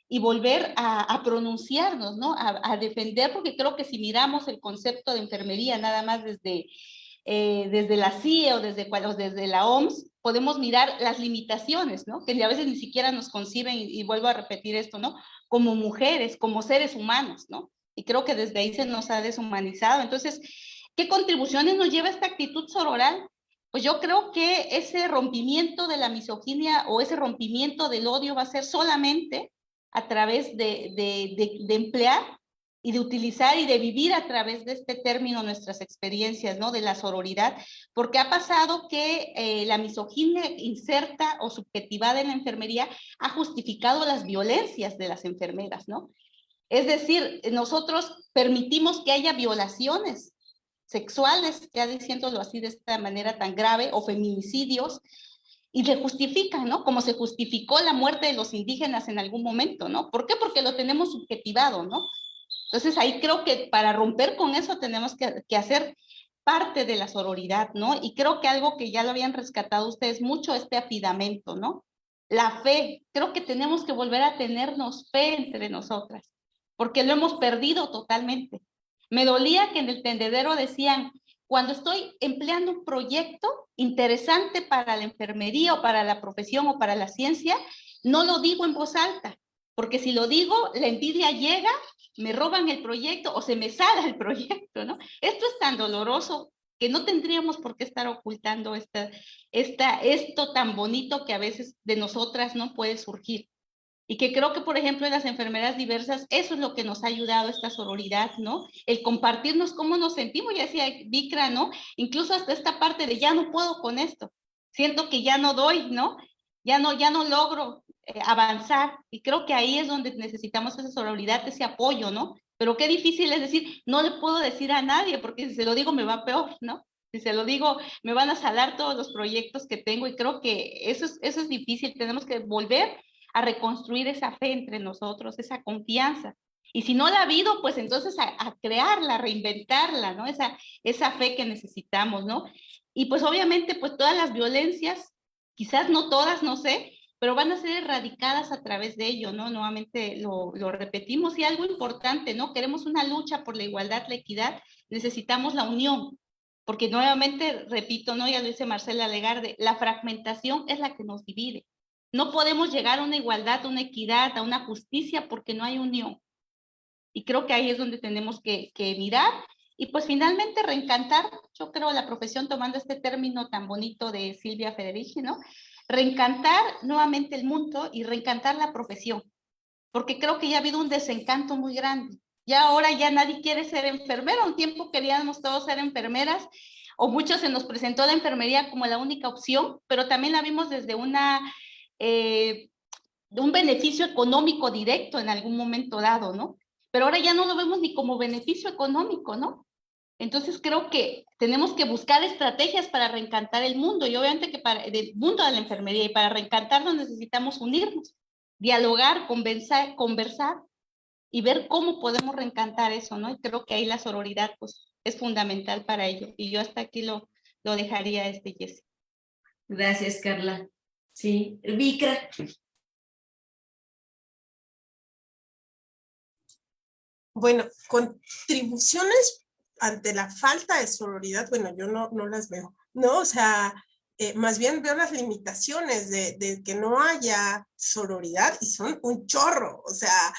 y volver a pronunciarnos, ¿no? A defender, porque creo que si miramos el concepto de enfermería nada más desde la CIE o desde la OMS, podemos mirar las limitaciones, ¿no? Que a veces ni siquiera nos conciben, y vuelvo a repetir esto, ¿no? Como mujeres, como seres humanos, ¿no? Y creo que desde ahí se nos ha deshumanizado. Entonces, ¿qué contribuciones nos lleva esta actitud sororal? Pues yo creo que ese rompimiento de la misoginia o ese rompimiento del odio va a ser solamente a través de emplear y de utilizar y de vivir a través de este término nuestras experiencias, ¿no? De la sororidad, porque ha pasado que la misoginia inserta o subjetivada en la enfermería ha justificado las violencias de las enfermeras, ¿no? Es decir, nosotros permitimos que haya violaciones sexuales, ya diciéndolo así de esta manera tan grave, o feminicidios, y se justifican, ¿no? Como se justificó la muerte de los indígenas en algún momento, ¿no? ¿Por qué? Porque lo tenemos subjetivado, ¿no? Entonces ahí creo que para romper con eso tenemos que hacer parte de la sororidad, ¿no? Y creo que algo que ya lo habían rescatado ustedes mucho, afidamento, ¿no? La fe, creo que tenemos que volver a tenernos fe entre nosotras, porque lo hemos perdido totalmente. Me dolía que en el tendedero decían, cuando estoy empleando un proyecto interesante para la enfermería o para la profesión o para la ciencia, no lo digo en voz alta, porque si lo digo, la envidia llega, me roban el proyecto o se me sale el proyecto, ¿no? Esto es tan doloroso que no tendríamos por qué estar ocultando esto tan bonito que a veces de nosotras no puede surgir. Y que creo que, por ejemplo, en las enfermeras diversas, eso es lo que nos ha ayudado, esta sororidad, ¿no? El compartirnos cómo nos sentimos, ya decía Vikra, ¿no? Incluso hasta esta parte de ya no puedo con esto, siento que ya no doy, ¿no? Ya no logro avanzar, y creo que ahí es donde necesitamos esa sororidad, ese apoyo, ¿no? Pero qué difícil es decir, no le puedo decir a nadie, porque si se lo digo me va peor, ¿no? Si se lo digo, me van a salar todos los proyectos que tengo, y creo que eso es difícil. Tenemos que volver a reconstruir esa fe entre nosotros, esa confianza. Y si no la ha habido, pues entonces a crearla, a reinventarla, ¿no? Esa fe que necesitamos, ¿no? Y pues obviamente, pues todas las violencias, quizás no todas, no sé, pero van a ser erradicadas a través de ello, ¿no? Nuevamente lo repetimos, y algo importante, ¿no? Queremos una lucha por la igualdad, la equidad, necesitamos la unión, porque nuevamente, repito, ¿no? Ya lo dice Marcela Legarde, la fragmentación es la que nos divide. No podemos llegar a una igualdad, a una equidad, a una justicia porque no hay unión. Y creo que ahí es donde tenemos que mirar y pues finalmente reencantar, yo creo, la profesión, tomando este término tan bonito de Silvia Federici, ¿no? Reencantar nuevamente el mundo y reencantar la profesión, porque creo que ya ha habido un desencanto muy grande. Ya ahora ya nadie quiere ser enfermero. Un tiempo queríamos todos ser enfermeras, o muchos se nos presentó la enfermería como la única opción, pero también la vimos desde un beneficio económico directo en algún momento dado, ¿no? pero ahora ya no lo vemos ni como beneficio económico, ¿no? Entonces creo que tenemos que buscar estrategias para reencantar el mundo, y obviamente que para el mundo de la enfermería, y para reencantarnos necesitamos unirnos, dialogar, conversar y ver cómo podemos reencantar eso, ¿no? Y creo que ahí la sororidad pues es fundamental para ello, y yo hasta aquí lo dejaría, Jessy. Gracias, Carla. Sí, Vikra. Bueno, contribuciones ante la falta de sororidad, bueno, yo no las veo, ¿no? O sea, más bien veo las limitaciones de que no haya sororidad, y son un chorro, o sea,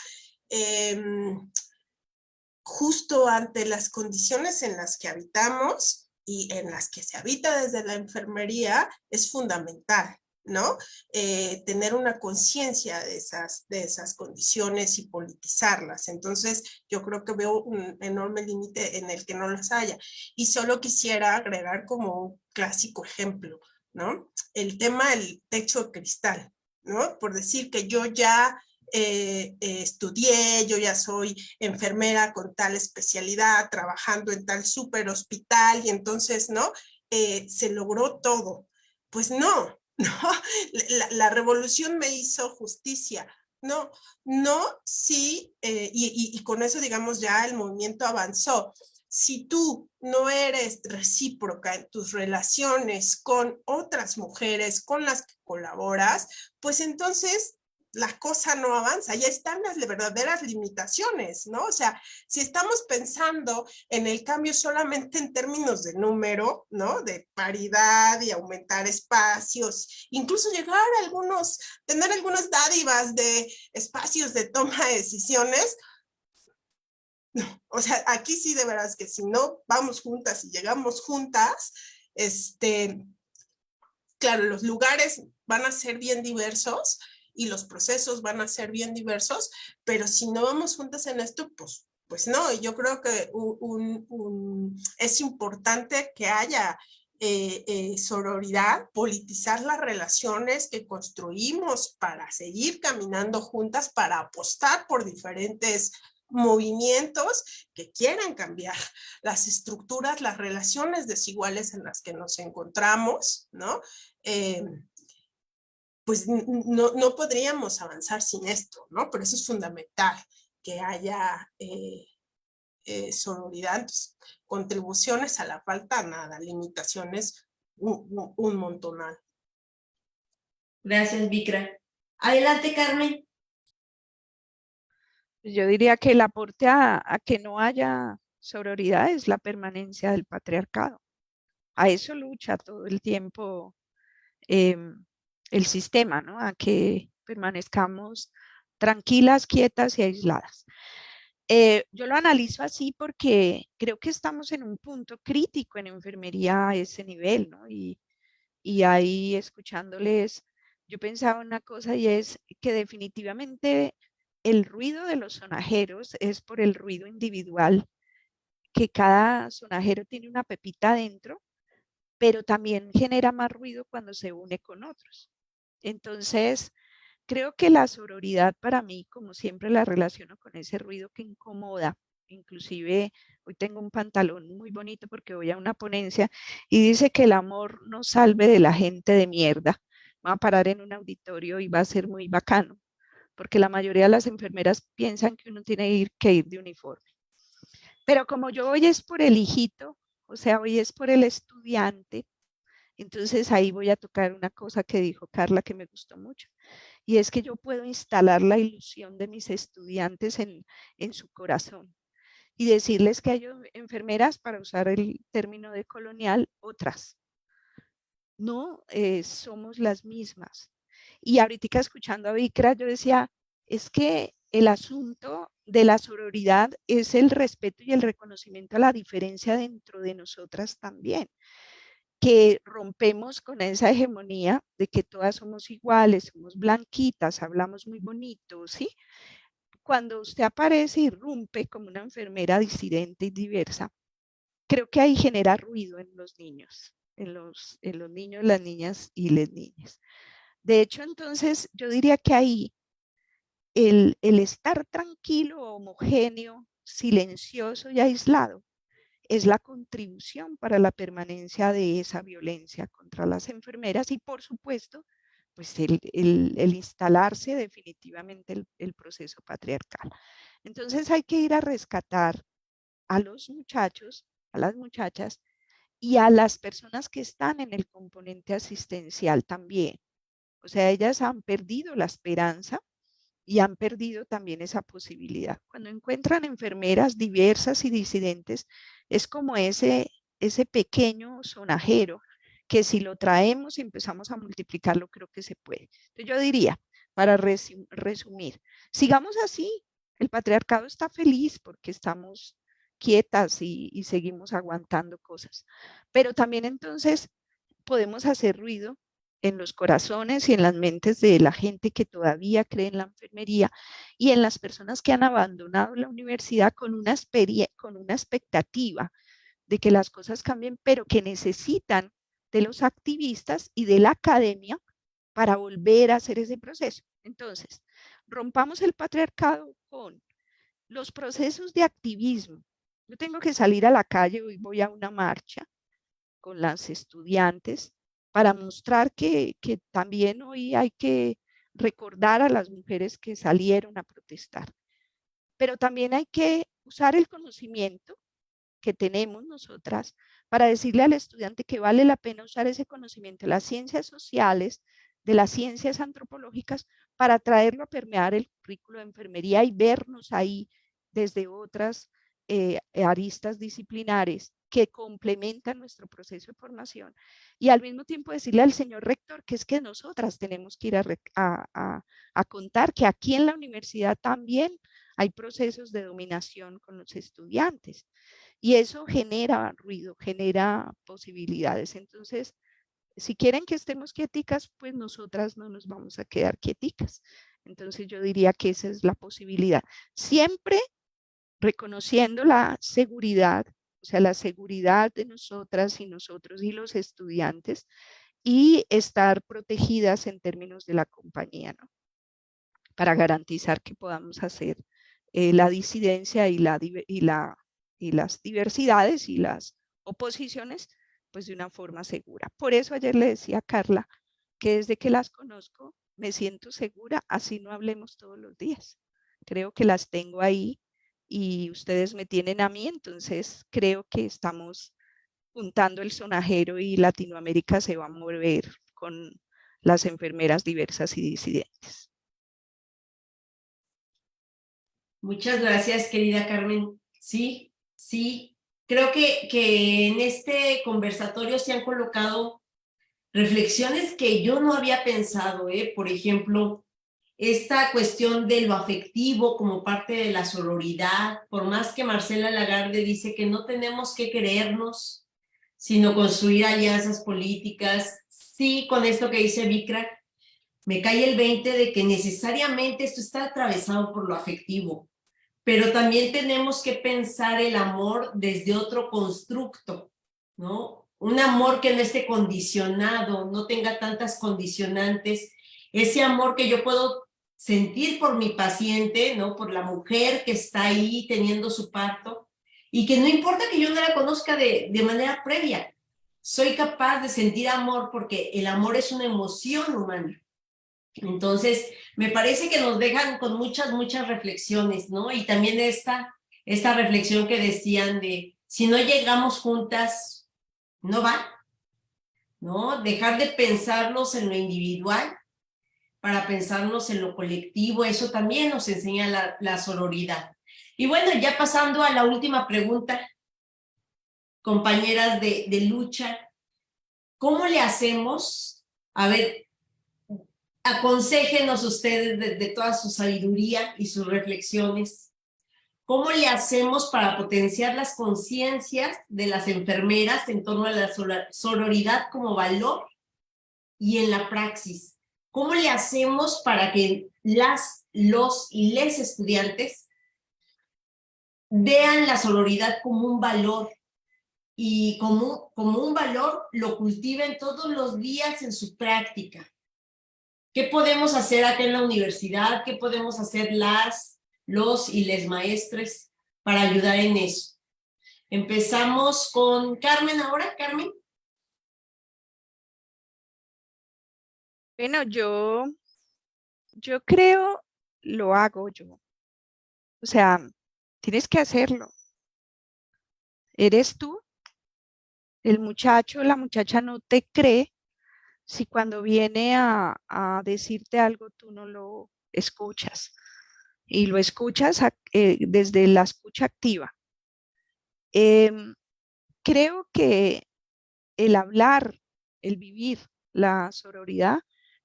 justo ante las condiciones en las que habitamos y en las que se habita desde la enfermería, es fundamental, ¿no? Tener una conciencia de esas condiciones y politizarlas. Entonces, yo creo que veo un enorme límite en el que no las haya. Y solo quisiera agregar como un clásico ejemplo, ¿no? El tema del techo de cristal, ¿no? Por decir que yo ya estudié, yo ya soy enfermera con tal especialidad, trabajando en tal super hospital, y entonces, ¿no? Se logró todo. Pues no, no, la revolución me hizo justicia. No, no, sí, y con eso, digamos, ya el movimiento avanzó. Si tú no eres recíproca en tus relaciones con otras mujeres con las que colaboras, pues entonces la cosa no avanza, ya están las verdaderas limitaciones, ¿no? O sea, si estamos pensando en el cambio solamente en términos de número, ¿no? De paridad y aumentar espacios, incluso llegar a tener algunas dádivas de espacios de toma de decisiones. No, o sea, aquí sí de veras que si no vamos juntas y llegamos juntas, claro, los lugares van a ser bien diversos y los procesos van a ser bien diversos, pero si no vamos juntas en esto, pues no. Y yo creo que es importante que haya sororidad, politizar las relaciones que construimos para seguir caminando juntas, para apostar por diferentes movimientos que quieran cambiar las estructuras, las relaciones desiguales en las que nos encontramos, ¿no? Pues no podríamos avanzar sin esto, ¿no? Pero eso es fundamental, que haya sororidad. Entonces, contribuciones a la falta, nada, limitaciones, un montonal. Gracias, Vikra. Adelante, Carmen. Yo diría que el aporte a que no haya sororidad es la permanencia del patriarcado. A eso lucha todo el tiempo el sistema, ¿no? A que permanezcamos tranquilas, quietas y aisladas. Yo lo analizo así porque creo que estamos en un punto crítico en enfermería a ese nivel, ¿no? Y ahí escuchándoles, yo pensaba una cosa, y es que definitivamente el ruido de los sonajeros es por el ruido individual, que cada sonajero tiene una pepita adentro, pero también genera más ruido cuando se une con otros. Entonces, creo que la sororidad para mí, como siempre, la relaciono con ese ruido que incomoda. Inclusive hoy tengo un pantalón muy bonito porque voy a una ponencia y dice que el amor nos salve de la gente de mierda. Va a parar en un auditorio y va a ser muy bacano, porque la mayoría de las enfermeras piensan que uno tiene que ir de uniforme. Pero como yo hoy es por el hijito, o sea, hoy es por el estudiante, entonces ahí voy a tocar una cosa que dijo Carla que me gustó mucho, y es que yo puedo instalar la ilusión de mis estudiantes en su corazón y decirles que hay enfermeras, para usar el término de colonial, otras. No somos las mismas. Y ahorita escuchando a Vikra, yo decía, es que el asunto de la sororidad es el respeto y el reconocimiento a la diferencia dentro de nosotras también, que rompemos con esa hegemonía de que todas somos iguales, somos blanquitas, hablamos muy bonito, ¿sí? Cuando usted aparece y rompe como una enfermera disidente y diversa, creo que ahí genera ruido en los niños, en los niños, las niñas y las niñas. De hecho, entonces, yo diría que ahí el estar tranquilo, homogéneo, silencioso y aislado es la contribución para la permanencia de esa violencia contra las enfermeras y, por supuesto, pues el instalarse definitivamente el proceso patriarcal. Entonces hay que ir a rescatar a los muchachos, a las muchachas y a las personas que están en el componente asistencial también. O sea, ellas han perdido la esperanza y han perdido también esa posibilidad. Cuando encuentran enfermeras diversas y disidentes, es como ese pequeño sonajero que si lo traemos y empezamos a multiplicarlo, creo que se puede. Entonces yo diría, para resumir, sigamos así. El patriarcado está feliz porque estamos quietas y seguimos aguantando cosas. Pero también entonces podemos hacer ruido en los corazones y en las mentes de la gente que todavía cree en la enfermería y en las personas que han abandonado la universidad con una expectativa de que las cosas cambien, pero que necesitan de los activistas y de la academia para volver a hacer ese proceso. Entonces, rompamos el patriarcado con los procesos de activismo. Yo tengo que salir a la calle, hoy voy a una marcha con las estudiantes para mostrar que también hoy hay que recordar a las mujeres que salieron a protestar. Pero también hay que usar el conocimiento que tenemos nosotras para decirle al estudiante que vale la pena usar ese conocimiento de las ciencias sociales, de las ciencias antropológicas, para traerlo a permear el currículo de enfermería y vernos ahí desde otras aristas disciplinares que complementan nuestro proceso de formación y al mismo tiempo decirle al señor rector que es que nosotras tenemos que ir a contar que aquí en la universidad también hay procesos de dominación con los estudiantes y eso genera ruido, genera posibilidades. Entonces, si quieren que estemos quieticas, pues nosotras no nos vamos a quedar quieticas. Entonces yo diría que esa es la posibilidad. Siempre reconociendo la seguridad, o sea, la seguridad de nosotras y nosotros y los estudiantes y estar protegidas en términos de la compañía, ¿no? Para garantizar que podamos hacer la disidencia y las diversidades y las oposiciones pues de una forma segura. Por eso ayer le decía a Carla que desde que las conozco me siento segura, así no hablemos todos los días. Creo que las tengo ahí y ustedes me tienen a mí, entonces creo que estamos juntando el sonajero y Latinoamérica se va a mover con las enfermeras diversas y disidentes. Muchas gracias, querida Carmen. Sí, sí. Creo que en este conversatorio se han colocado reflexiones que yo no había pensado, por ejemplo, esta cuestión de lo afectivo como parte de la sororidad, por más que Marcela Lagarde dice que no tenemos que querernos, sino construir alianzas políticas. Sí, con esto que dice Vikra, me cae el 20 de que necesariamente esto está atravesado por lo afectivo, pero también tenemos que pensar el amor desde otro constructo, ¿no? Un amor que no esté condicionado, no tenga tantas condicionantes, ese amor que yo puedo sentir por mi paciente, ¿no? Por la mujer que está ahí teniendo su parto, y que no importa que yo no la conozca de manera previa, soy capaz de sentir amor porque el amor es una emoción humana. Entonces, me parece que nos dejan con muchas reflexiones, ¿no? Y también esta reflexión que decían de, si no llegamos juntas, no va, ¿no? Dejar de pensarnos en lo individual para pensarnos en lo colectivo, eso también nos enseña la sororidad. Y bueno, ya pasando a la última pregunta, compañeras de lucha, ¿cómo le hacemos? A ver, aconséjenos ustedes desde toda su sabiduría y sus reflexiones, ¿cómo le hacemos para potenciar las conciencias de las enfermeras en torno a la sororidad como valor y en la praxis? ¿Cómo le hacemos para que los y les estudiantes vean la sororidad como un valor y como un valor lo cultiven todos los días en su práctica? ¿Qué podemos hacer acá en la universidad? ¿Qué podemos hacer los y les maestres para ayudar en eso? Empezamos con Carmen ahora. Carmen. Bueno, yo creo, lo hago yo. O sea, tienes que hacerlo. Eres tú. El muchacho, la muchacha no te cree si cuando viene a decirte algo tú no lo escuchas. Y lo escuchas desde la escucha activa. Em, Creo que el hablar, el vivir la sororidad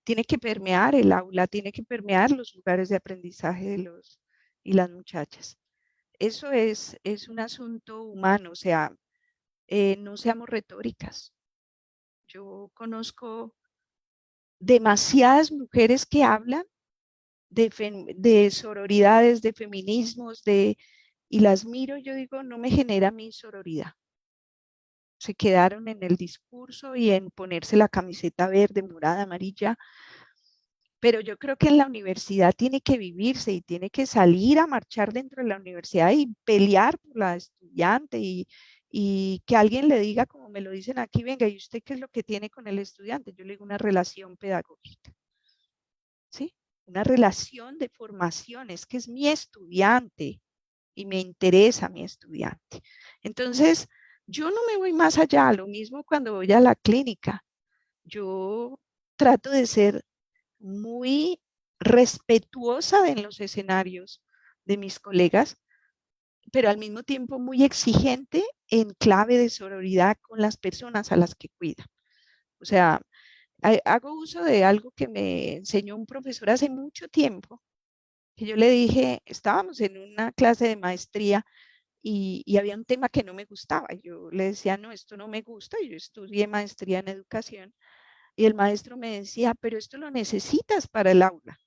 tiene que permear el aula, tiene que permear los lugares de aprendizaje de los y las muchachas. Eso es un asunto humano, o sea, no seamos retóricas. Yo conozco demasiadas mujeres que hablan de sororidades, de feminismos, y las miro y yo digo, no me genera mi sororidad. Se quedaron en el discurso y en ponerse la camiseta verde, morada, amarilla, pero yo creo que en la universidad tiene que vivirse y tiene que salir a marchar dentro de la universidad y pelear por la estudiante y que alguien le diga, como me lo dicen aquí, venga, ¿y usted qué es lo que tiene con el estudiante? Yo le digo una relación pedagógica, ¿sí? Una relación de formación, es que es mi estudiante y me interesa mi estudiante. Entonces, yo no me voy más allá, lo mismo cuando voy a la clínica. Yo trato de ser muy respetuosa en los escenarios de mis colegas, pero al mismo tiempo muy exigente en clave de sororidad con las personas a las que cuida. O sea, hago uso de algo que me enseñó un profesor hace mucho tiempo, que yo le dije, estábamos en una clase de maestría y había un tema que no me gustaba. Yo le decía, no, esto no me gusta. Yo estudié maestría en educación y el maestro me decía, pero esto lo necesitas para el aula.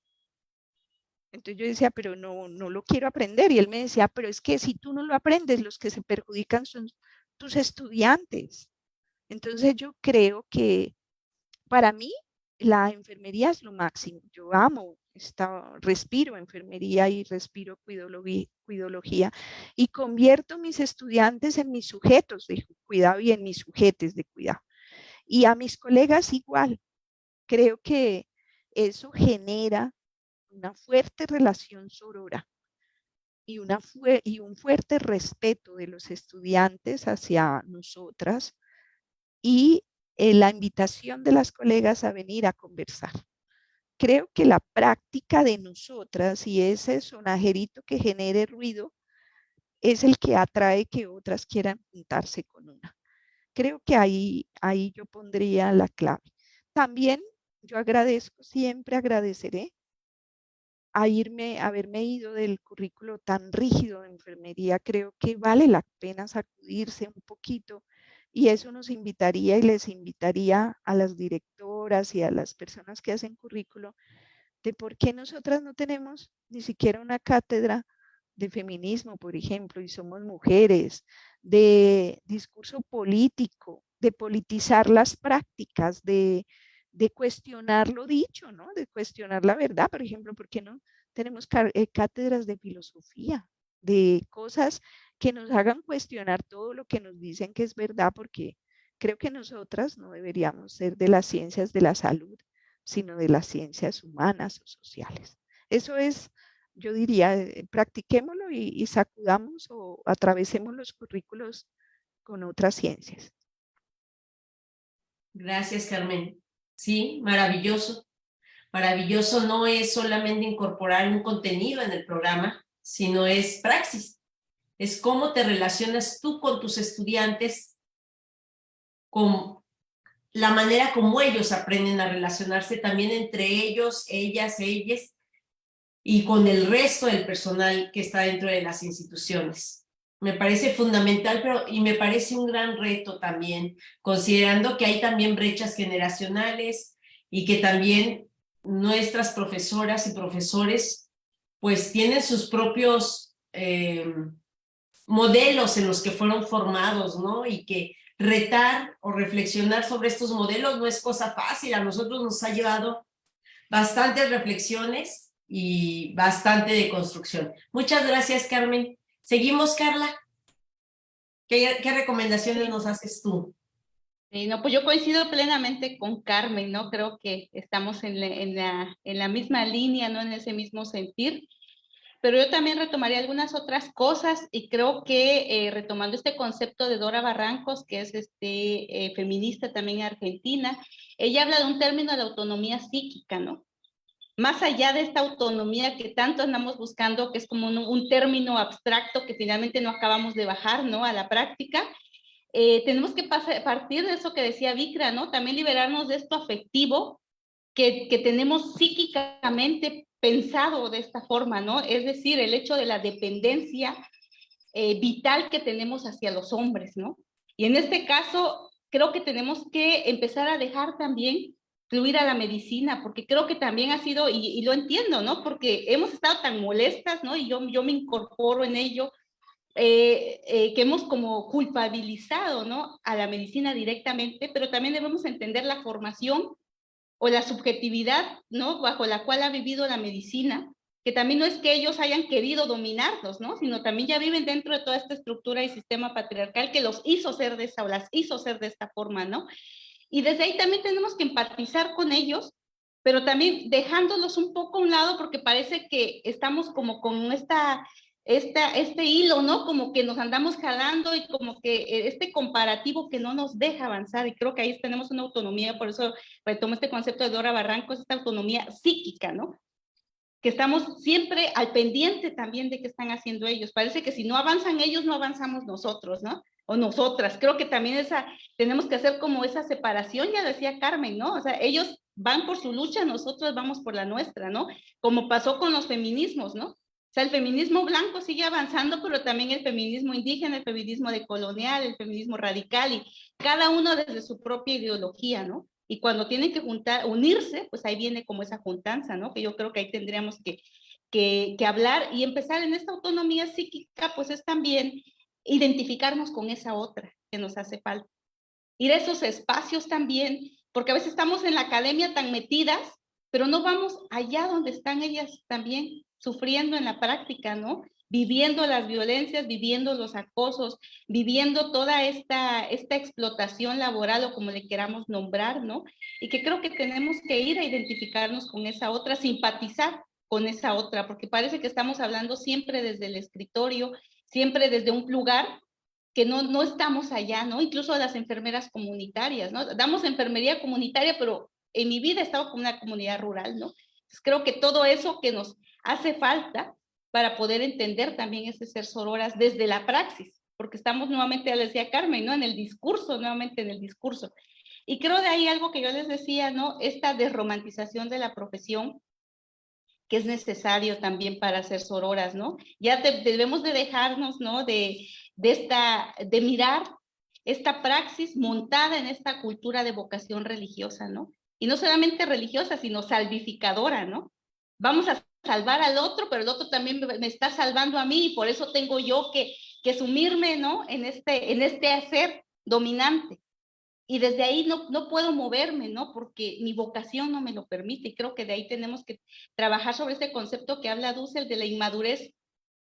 Entonces yo decía, pero no lo quiero aprender. Y él me decía, pero es que si tú no lo aprendes, los que se perjudican son tus estudiantes. Entonces yo creo que para mí la enfermería es lo máximo. Yo amo, respiro enfermería y respiro cuidología y convierto mis estudiantes en mis sujetos de cuidado y en mis sujetes de cuidado. Y a mis colegas igual. Creo que eso genera una fuerte relación sorora y un fuerte respeto de los estudiantes hacia nosotras y la invitación de las colegas a venir a conversar. Creo que la práctica de nosotras y ese sonajerito que genere ruido es el que atrae que otras quieran juntarse con una. Creo que ahí yo pondría la clave. También yo agradezco, siempre agradeceré haberme ido del currículo tan rígido de enfermería. Creo que vale la pena sacudirse un poquito y eso nos invitaría y les invitaría a las directoras y a las personas que hacen currículo de por qué nosotras no tenemos ni siquiera una cátedra de feminismo, por ejemplo, y somos mujeres, de discurso político, de politizar las prácticas, de cuestionar lo dicho, ¿no? De cuestionar la verdad, por ejemplo, ¿por qué no tenemos cátedras de filosofía, de cosas que nos hagan cuestionar todo lo que nos dicen que es verdad? Porque creo que nosotras no deberíamos ser de las ciencias de la salud, sino de las ciencias humanas o sociales. Eso es, yo diría, practiquémoslo y sacudamos o atravesemos los currículos con otras ciencias. Gracias, Carmen. Sí, maravilloso. Maravilloso no es solamente incorporar un contenido en el programa, sino es praxis. Es cómo te relacionas tú con tus estudiantes, con la manera como ellos aprenden a relacionarse también entre ellos, ellas, ellas, y con el resto del personal que está dentro de las instituciones. Me parece fundamental, y me parece un gran reto también, considerando que hay también brechas generacionales y que también nuestras profesoras y profesores pues tienen sus propios modelos en los que fueron formados, ¿no? Y que retar o reflexionar sobre estos modelos no es cosa fácil. A nosotros nos ha llevado bastantes reflexiones y bastante de construcción. Muchas gracias, Carmen. Seguimos, Carla. ¿Qué recomendaciones nos haces tú? Sí, no, pues yo coincido plenamente con Carmen, ¿no? Creo que estamos en la misma línea, ¿no? En ese mismo sentir. Pero yo también retomaría algunas otras cosas y creo que retomando este concepto de Dora Barrancos, que es feminista también argentina, ella habla de un término de la autonomía psíquica, ¿no? Más allá de esta autonomía que tanto andamos buscando, que es como un término abstracto que finalmente no acabamos de bajar, ¿no? A la práctica, tenemos que partir de eso que decía Vikra, ¿no? También liberarnos de esto afectivo que tenemos psíquicamente pensado de esta forma, ¿no? Es decir, el hecho de la dependencia vital que tenemos hacia los hombres, ¿no? Y en este caso, creo que tenemos que empezar a dejar también fluir a la medicina, porque creo que también ha sido, y lo entiendo, ¿no? Porque hemos estado tan molestas, ¿no? Y yo me incorporo en ello, que hemos como culpabilizado, ¿no? A la medicina directamente, pero también debemos entender la formación o la subjetividad, ¿no? Bajo la cual ha vivido la medicina, que también no es que ellos hayan querido dominarnos, ¿no? Sino también ya viven dentro de toda esta estructura y sistema patriarcal que los hizo ser de esa o las hizo ser de esta forma, ¿no? Y desde ahí también tenemos que empatizar con ellos, pero también dejándolos un poco a un lado porque parece que estamos como con este hilo, ¿no? Como que nos andamos jalando y como que este comparativo que no nos deja avanzar y creo que ahí tenemos una autonomía, por eso retomo este concepto de Dora Barrancos, esta autonomía psíquica, ¿no? Que estamos siempre al pendiente también de qué están haciendo ellos. Parece que si no avanzan ellos, no avanzamos nosotros, ¿no? O nosotras. Creo que también tenemos que hacer como esa separación, ya decía Carmen, ¿no? O sea, ellos van por su lucha, nosotros vamos por la nuestra, ¿no? Como pasó con los feminismos, ¿no? O sea, el feminismo blanco sigue avanzando, pero también el feminismo indígena, el feminismo decolonial, el feminismo radical, y cada uno desde su propia ideología, ¿no? Y cuando tienen que unirse, pues ahí viene como esa juntanza, ¿no? Que yo creo que ahí tendríamos que hablar y empezar en esta autonomía psíquica, pues es también identificarnos con esa otra que nos hace falta. Ir a esos espacios también, porque a veces estamos en la academia tan metidas, pero no vamos allá donde están ellas también sufriendo en la práctica, ¿no? Viviendo las violencias, viviendo los acosos, viviendo toda esta explotación laboral o como le queramos nombrar, ¿no? Y que creo que tenemos que ir a identificarnos con esa otra, simpatizar con esa otra, porque parece que estamos hablando siempre desde el escritorio, siempre desde un lugar que no estamos allá, ¿no? Incluso las enfermeras comunitarias, ¿no? Damos enfermería comunitaria, pero en mi vida he estado con una comunidad rural, ¿no? Entonces creo que todo eso que nos hace falta para poder entender también ese ser sororas desde la praxis, porque estamos nuevamente, ya les decía Carmen, ¿no? En el discurso, nuevamente en el discurso. Y creo de ahí algo que yo les decía, ¿no? Esta desromantización de la profesión, que es necesario también para ser sororas, ¿no? Ya debemos de dejarnos, ¿no? De mirar esta praxis montada en esta cultura de vocación religiosa, ¿no? Y no solamente religiosa, sino salvificadora, ¿no? Vamos a salvar al otro, pero el otro también me está salvando a mí y por eso tengo yo que sumirme, ¿no? En este hacer dominante. Y desde ahí no puedo moverme, ¿no? Porque mi vocación no me lo permite. Y creo que de ahí tenemos que trabajar sobre este concepto que habla Dussel de la inmadurez,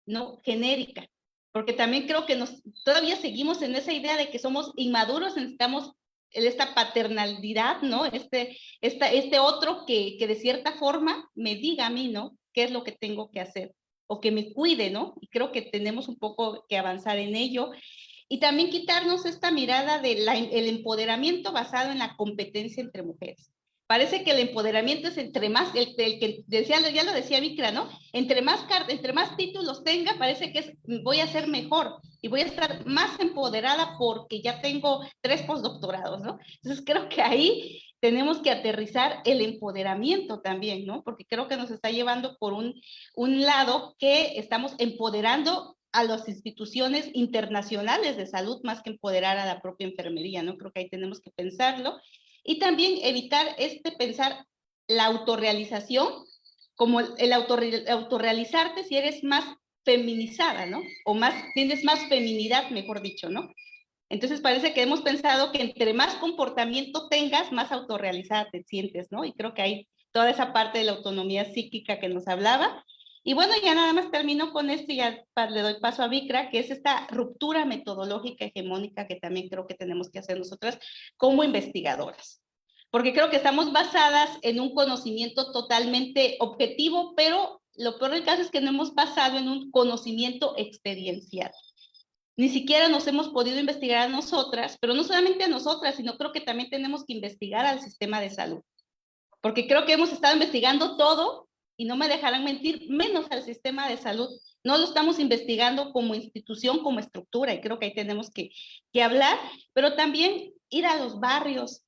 ¿no? Genérica. Porque también creo que todavía seguimos en esa idea de que somos inmaduros, necesitamos esta paternalidad, ¿no? Este otro que de cierta forma me diga a mí, ¿no? ¿Qué es lo que tengo que hacer? O que me cuide, ¿no? Y creo que tenemos un poco que avanzar en ello. Y también quitarnos esta mirada del empoderamiento basado en la competencia entre mujeres. Parece que el empoderamiento es entre más, el que decía, ya lo decía Vikra, ¿no? Entre más títulos tenga, parece que voy a ser mejor y voy a estar más empoderada porque ya tengo 3 postdoctorados, ¿no? Entonces creo que ahí tenemos que aterrizar el empoderamiento también, ¿no? Porque creo que nos está llevando por un lado que estamos empoderando a las instituciones internacionales de salud más que empoderar a la propia enfermería, ¿no? Creo que ahí tenemos que pensarlo. Y también evitar pensar la autorrealización como el autorrealizarte si eres más feminizada, ¿no? O tienes más feminidad, mejor dicho, ¿no? Entonces parece que hemos pensado que entre más comportamiento tengas, más autorrealizada te sientes, ¿no? Y creo que ahí toda esa parte de la autonomía psíquica que nos hablaba. Y bueno, ya nada más termino con esto y ya le doy paso a Vikra, que es esta ruptura metodológica hegemónica que también creo que tenemos que hacer nosotras como investigadoras. Porque creo que estamos basadas en un conocimiento totalmente objetivo, pero lo peor del caso es que no hemos basado en un conocimiento experiencial. Ni siquiera nos hemos podido investigar a nosotras, pero no solamente a nosotras, sino creo que también tenemos que investigar al sistema de salud. Porque creo que hemos estado investigando todo, y no me dejarán mentir, menos al sistema de salud. No lo estamos investigando como institución, como estructura, y creo que ahí tenemos que hablar, pero también ir a los barrios,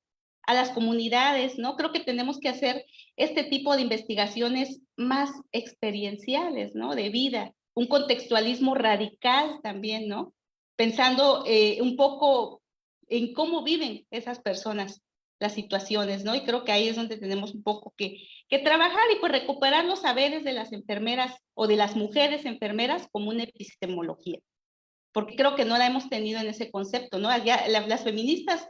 a las comunidades, ¿no? Creo que tenemos que hacer este tipo de investigaciones más experienciales, ¿no? De vida, un contextualismo radical también, ¿no? Pensando un poco en cómo viven esas personas las situaciones, ¿no? Y creo que ahí es donde tenemos un poco que trabajar y pues recuperar los saberes de las enfermeras o de las mujeres enfermeras como una epistemología, porque creo que no la hemos tenido en ese concepto, ¿no? Ya, las feministas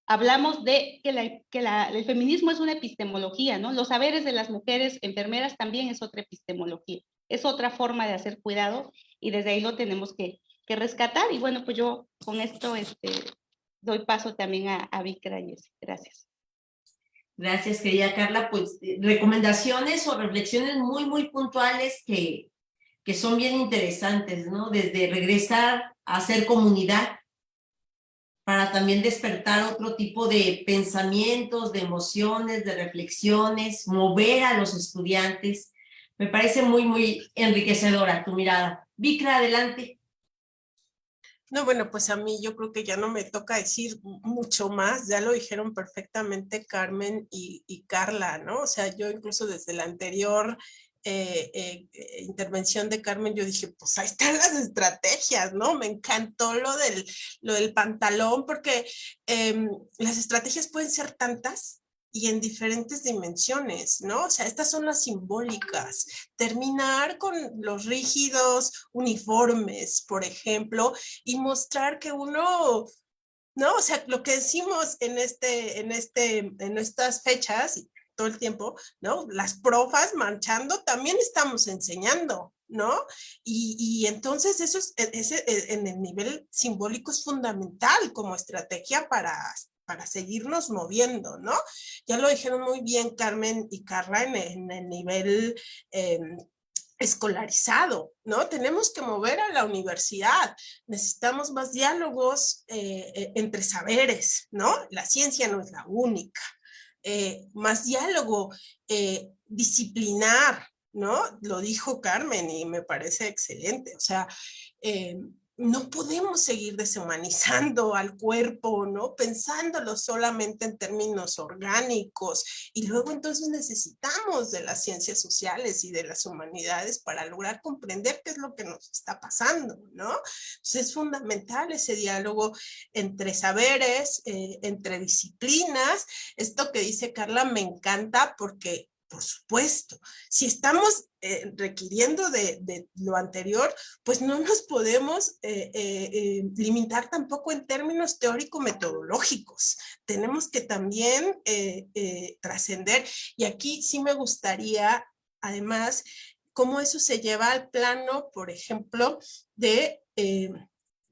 hablamos de que el feminismo es una epistemología, ¿no? Los saberes de las mujeres enfermeras también es otra epistemología, es otra forma de hacer cuidado y desde ahí lo tenemos que rescatar. Y bueno, pues yo con esto doy paso también a Vikra y Jessy. Gracias. Gracias, querida Carla. Pues recomendaciones o reflexiones muy, muy puntuales que son bien interesantes, ¿no? Desde regresar a hacer comunidad para también despertar otro tipo de pensamientos, de emociones, de reflexiones, mover a los estudiantes. Me parece muy, muy enriquecedora tu mirada. Vikra, adelante. No, bueno, pues a mí yo creo que ya no me toca decir mucho más, ya lo dijeron perfectamente Carmen y Carla, ¿no? O sea, yo incluso desde la anterior intervención de Carmen, yo dije, pues ahí están las estrategias, ¿no? Me encantó lo del pantalón, porque las estrategias pueden ser tantas y en diferentes dimensiones, ¿no? O sea, estas son las simbólicas. Terminar con los rígidos uniformes, por ejemplo, y mostrar que uno, ¿no? O sea, lo que decimos en estas fechas, todo el tiempo, ¿no? Las profas marchando, también estamos enseñando, ¿no? Y entonces eso en el nivel simbólico es fundamental como estrategia para seguirnos moviendo, ¿no? Ya lo dijeron muy bien Carmen y Carla en el nivel escolarizado, ¿no? Tenemos que mover a la universidad, necesitamos más diálogos entre saberes, ¿no? La ciencia no es la única. Más diálogo disciplinar, ¿no? Lo dijo Carmen y me parece excelente, o sea, no podemos seguir deshumanizando al cuerpo, ¿no? Pensándolo solamente en términos orgánicos y luego entonces necesitamos de las ciencias sociales y de las humanidades para lograr comprender qué es lo que nos está pasando, ¿no? Entonces es fundamental ese diálogo entre saberes, entre disciplinas. Esto que dice Carla me encanta porque por supuesto, si estamos requiriendo de lo anterior, pues no nos podemos limitar tampoco en términos teórico-metodológicos. Tenemos que también trascender. Y aquí sí me gustaría, además, cómo eso se lleva al plano, por ejemplo, de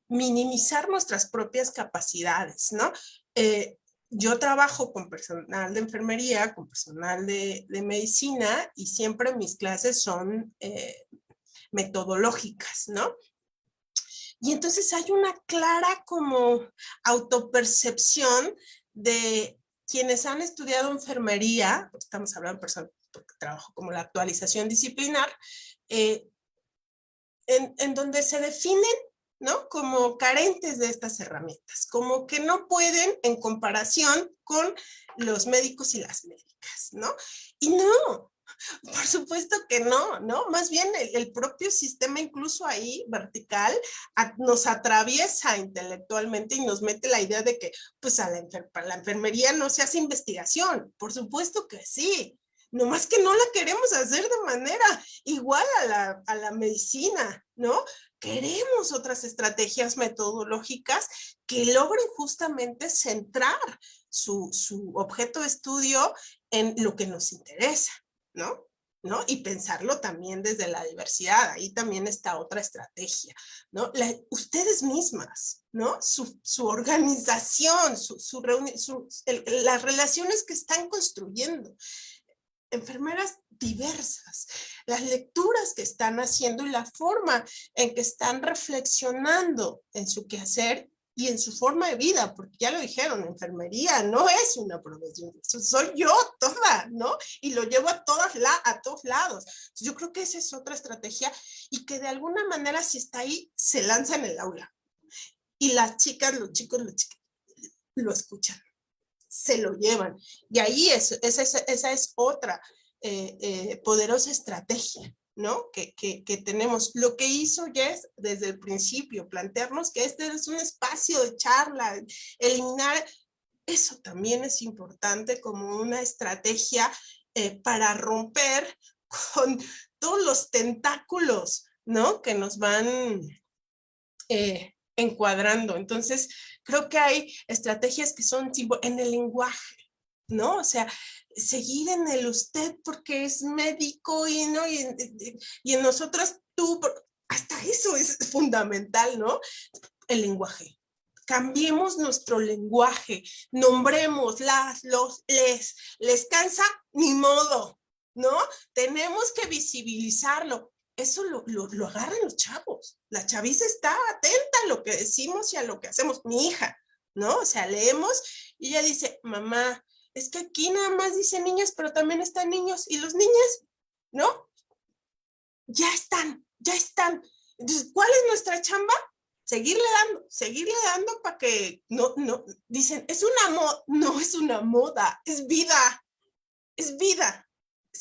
minimizar nuestras propias capacidades, ¿no? Yo trabajo con personal de enfermería, con personal de medicina y siempre mis clases son metodológicas, ¿no? Y entonces hay una clara como autopercepción de quienes han estudiado enfermería, estamos hablando de personas porque trabajo como la actualización disciplinar, en donde se definen, ¿no? Como carentes de estas herramientas, como que no pueden en comparación con los médicos y las médicas, ¿no? Y no, por supuesto que no, ¿no? Más bien el propio sistema incluso ahí vertical nos atraviesa intelectualmente y nos mete la idea de que pues para la enfermería no se hace investigación, por supuesto que sí. Nomás que no la queremos hacer de manera igual a la medicina, ¿no? queremos otras estrategias metodológicas que logren justamente centrar su objeto de estudio en lo que nos interesa, ¿no? Y pensarlo también desde la diversidad, ahí también está otra estrategia, ¿no? Ustedes mismas, ¿no? Su organización, las relaciones que están construyendo, enfermeras diversas, las lecturas que están haciendo y la forma en que están reflexionando en su quehacer y en su forma de vida, porque ya lo dijeron, enfermería no es una profesión, soy yo toda, ¿no? Y lo llevo a todos lados. Yo creo que esa es otra estrategia y que de alguna manera si está ahí, se lanza en el aula. Y las chicas, los chicos, lo escuchan, se lo llevan. Y ahí esa es otra poderosa estrategia, ¿no? Que tenemos. Lo que hizo Jess desde el principio, plantearnos que este es un espacio de charla, eliminar, eso también es importante como una estrategia para romper con todos los tentáculos, ¿no? Que nos van encuadrando. Entonces, creo que hay estrategias que son en el lenguaje, ¿no? O sea, seguir en el usted porque es médico y en nosotras tú, hasta eso es fundamental, ¿no? El lenguaje. Cambiemos nuestro lenguaje, nombremos les cansa, ni modo, ¿no? Tenemos que visibilizarlo. Eso lo agarran los chavos. La chaviza está atenta a lo que decimos y a lo que hacemos. Mi hija, ¿no? O sea, leemos y ella dice, mamá, es que aquí nada más dice niños, pero también están niños. ¿Y los niños? ¿No? Ya están. Entonces, ¿cuál es nuestra chamba? Seguirle dando para que no, dicen, no es una moda, es vida, es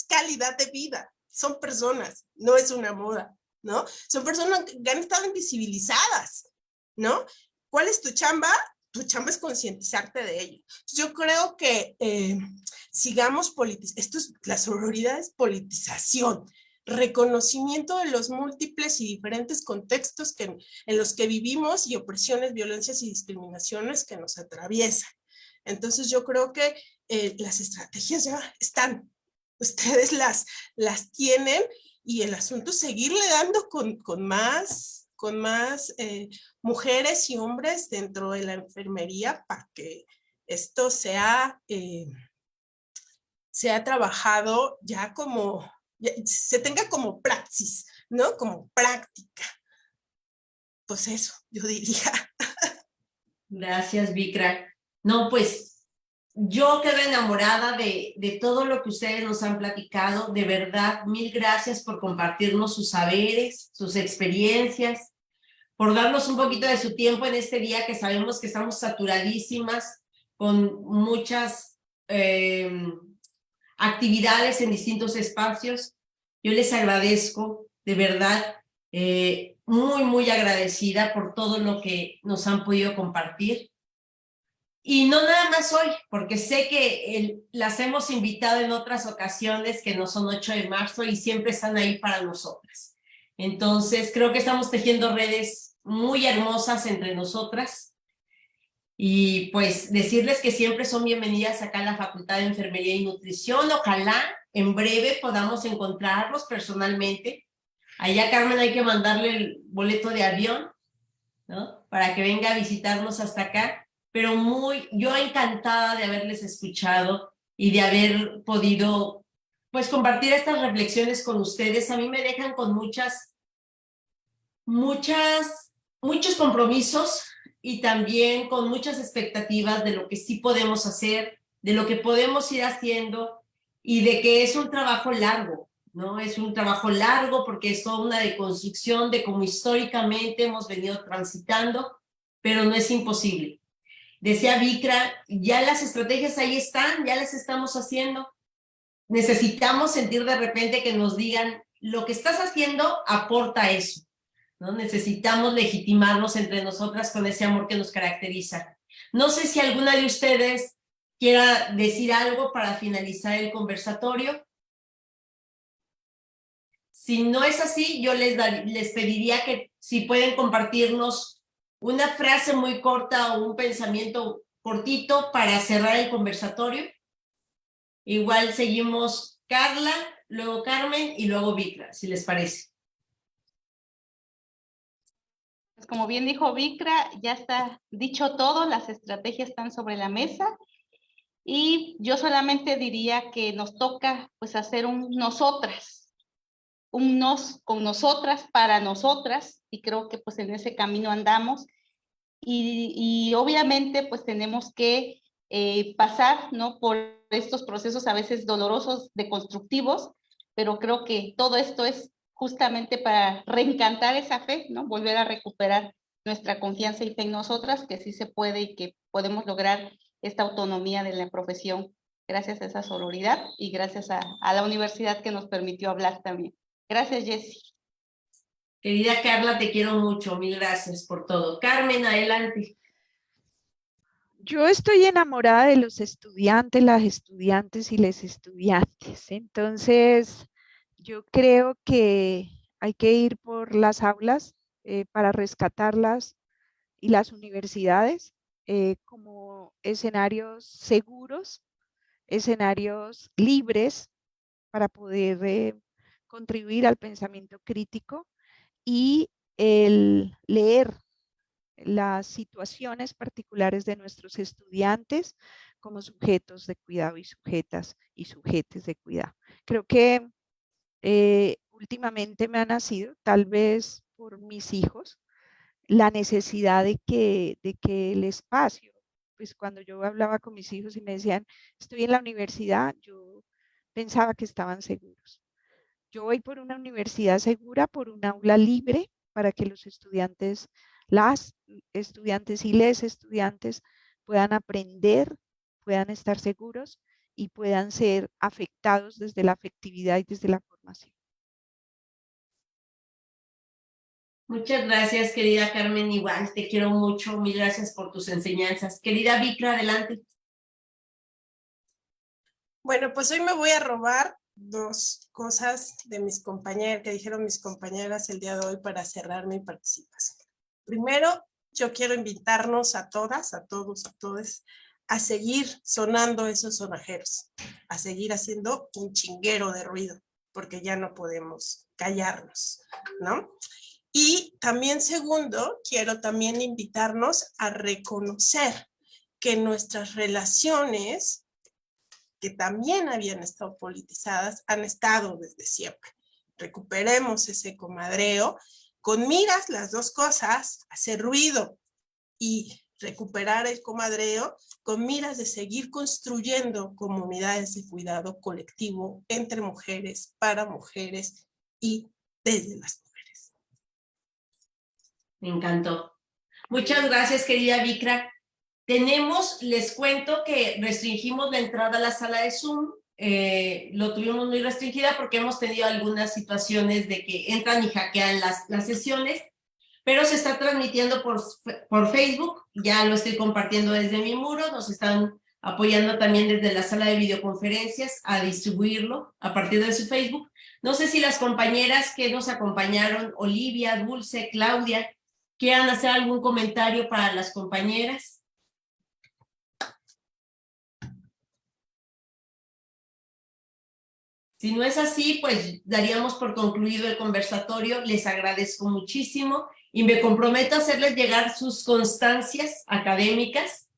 calidad de vida, son personas, no es una moda, ¿no? Son personas que han estado invisibilizadas, ¿no? ¿Cuál es tu chamba? Tu chamba es concientizarte de ello. Yo creo que sigamos la sororidad es politización, reconocimiento de los múltiples y diferentes contextos en los que vivimos y opresiones, violencias y discriminaciones que nos atraviesan. Entonces yo creo que las estrategias ya están, ustedes las tienen y el asunto es seguirle dando con más mujeres y hombres dentro de la enfermería para que esto sea trabajado ya se tenga como praxis, ¿no? Como práctica. Pues eso, yo diría. Gracias, Vikra. No, pues yo quedo enamorada de todo lo que ustedes nos han platicado. De verdad, mil gracias por compartirnos sus saberes, sus experiencias, por darnos un poquito de su tiempo en este día que sabemos que estamos saturadísimas con muchas actividades en distintos espacios. Yo les agradezco, de verdad, muy, muy agradecida por todo lo que nos han podido compartir. Y no nada más hoy, porque sé que las hemos invitado en otras ocasiones que no son 8 de marzo y siempre están ahí para nosotras. Entonces, creo que estamos tejiendo redes muy hermosas entre nosotras. Y pues decirles que siempre son bienvenidas acá a la Facultad de Enfermería y Nutrición. Ojalá en breve podamos encontrarlos personalmente. Allá, Carmen, hay que mandarle el boleto de avión, ¿no? Para que venga a visitarnos hasta acá. Pero yo encantada de haberles escuchado y de haber podido, pues, compartir estas reflexiones con ustedes. A mí me dejan con muchos compromisos y también con muchas expectativas de lo que sí podemos hacer, de lo que podemos ir haciendo y de que es un trabajo largo, ¿no? Es un trabajo largo porque es toda una deconstrucción de cómo históricamente hemos venido transitando, pero no es imposible. Decía Vikra, ya las estrategias ahí están, ya las estamos haciendo. Necesitamos sentir de repente que nos digan, lo que estás haciendo aporta eso, ¿no? Necesitamos legitimarnos entre nosotras con ese amor que nos caracteriza. No sé si alguna de ustedes quiera decir algo para finalizar el conversatorio. Si no es así, yo les pediría que si pueden compartirnos una frase muy corta o un pensamiento cortito para cerrar el conversatorio. Igual seguimos Carla, luego Carmen y luego Vikra, si les parece. Pues como bien dijo Vikra, ya está dicho todo, las estrategias están sobre la mesa y yo solamente diría que nos toca pues hacer un nosotras, un nos con nosotras, para nosotras, y creo que pues en ese camino andamos y obviamente pues tenemos que pasar, ¿no?, por estos procesos a veces dolorosos, deconstructivos, pero creo que todo esto es justamente para reencantar esa fe, ¿no?, volver a recuperar nuestra confianza y fe en nosotras, que sí se puede y que podemos lograr esta autonomía de la profesión gracias a esa sororidad y gracias a la universidad que nos permitió hablar también. Gracias, Jessie. Querida Carla, te quiero mucho, mil gracias por todo. Carmen, adelante. Yo estoy enamorada de los estudiantes, las estudiantes y les estudiantes. Entonces, yo creo que hay que ir por las aulas para rescatarlas y las universidades como escenarios seguros, escenarios libres para poder contribuir al pensamiento crítico y el leer las situaciones particulares de nuestros estudiantes como sujetos de cuidado y sujetas y sujetes de cuidado. Creo que últimamente me ha nacido, tal vez por mis hijos, la necesidad de que el espacio, pues cuando yo hablaba con mis hijos y me decían, estoy en la universidad, yo pensaba que estaban seguros. Yo voy por una universidad segura, por un aula libre, para que los estudiantes, las estudiantes y les estudiantes puedan aprender, puedan estar seguros y puedan ser afectados desde la afectividad y desde la formación. Muchas gracias, querida Carmen. Igual, te quiero mucho. Mil gracias por tus enseñanzas. Querida Vikra, adelante. Bueno, pues hoy me voy a robar dos cosas de mis compañeras, que dijeron mis compañeras el día de hoy para cerrar mi participación. Primero, yo quiero invitarnos a todas, a todos, a todas, a seguir sonando esos sonajeros, a seguir haciendo un chinguero de ruido, porque ya no podemos callarnos, ¿no? Y también, segundo, quiero también invitarnos a reconocer que nuestras relaciones, que también habían estado politizadas, han estado desde siempre. Recuperemos ese comadreo con miras, las dos cosas, hacer ruido y recuperar el comadreo con miras de seguir construyendo comunidades de cuidado colectivo entre mujeres, para mujeres y desde las mujeres. Me encantó. Muchas gracias, querida Vikra. Les cuento que restringimos la entrada a la sala de Zoom, lo tuvimos muy restringida porque hemos tenido algunas situaciones de que entran y hackean las sesiones, pero se está transmitiendo por Facebook, ya lo estoy compartiendo desde mi muro, nos están apoyando también desde la sala de videoconferencias a distribuirlo a partir de su Facebook. No sé si las compañeras que nos acompañaron, Olivia, Dulce, Claudia, quieran hacer algún comentario para las compañeras. Si no es así, pues daríamos por concluido el conversatorio. Les agradezco muchísimo y me comprometo a hacerles llegar sus constancias académicas,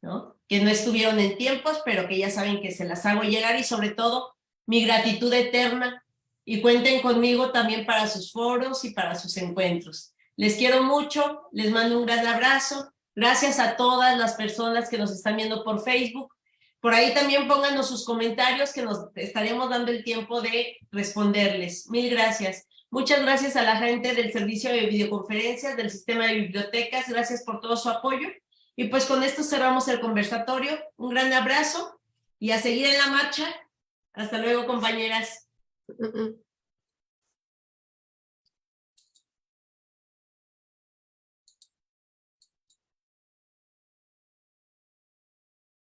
¿no?, que no estuvieron en tiempos, pero que ya saben que se las hago llegar, y sobre todo mi gratitud eterna, y cuenten conmigo también para sus foros y para sus encuentros. Les quiero mucho, les mando un gran abrazo. Gracias a todas las personas que nos están viendo por Facebook. Por ahí también pónganos sus comentarios, que nos estaremos dando el tiempo de responderles. Mil gracias. Muchas gracias a la gente del servicio de videoconferencias, del sistema de bibliotecas. Gracias por todo su apoyo. Y pues con esto cerramos el conversatorio. Un gran abrazo y a seguir en la marcha. Hasta luego, compañeras.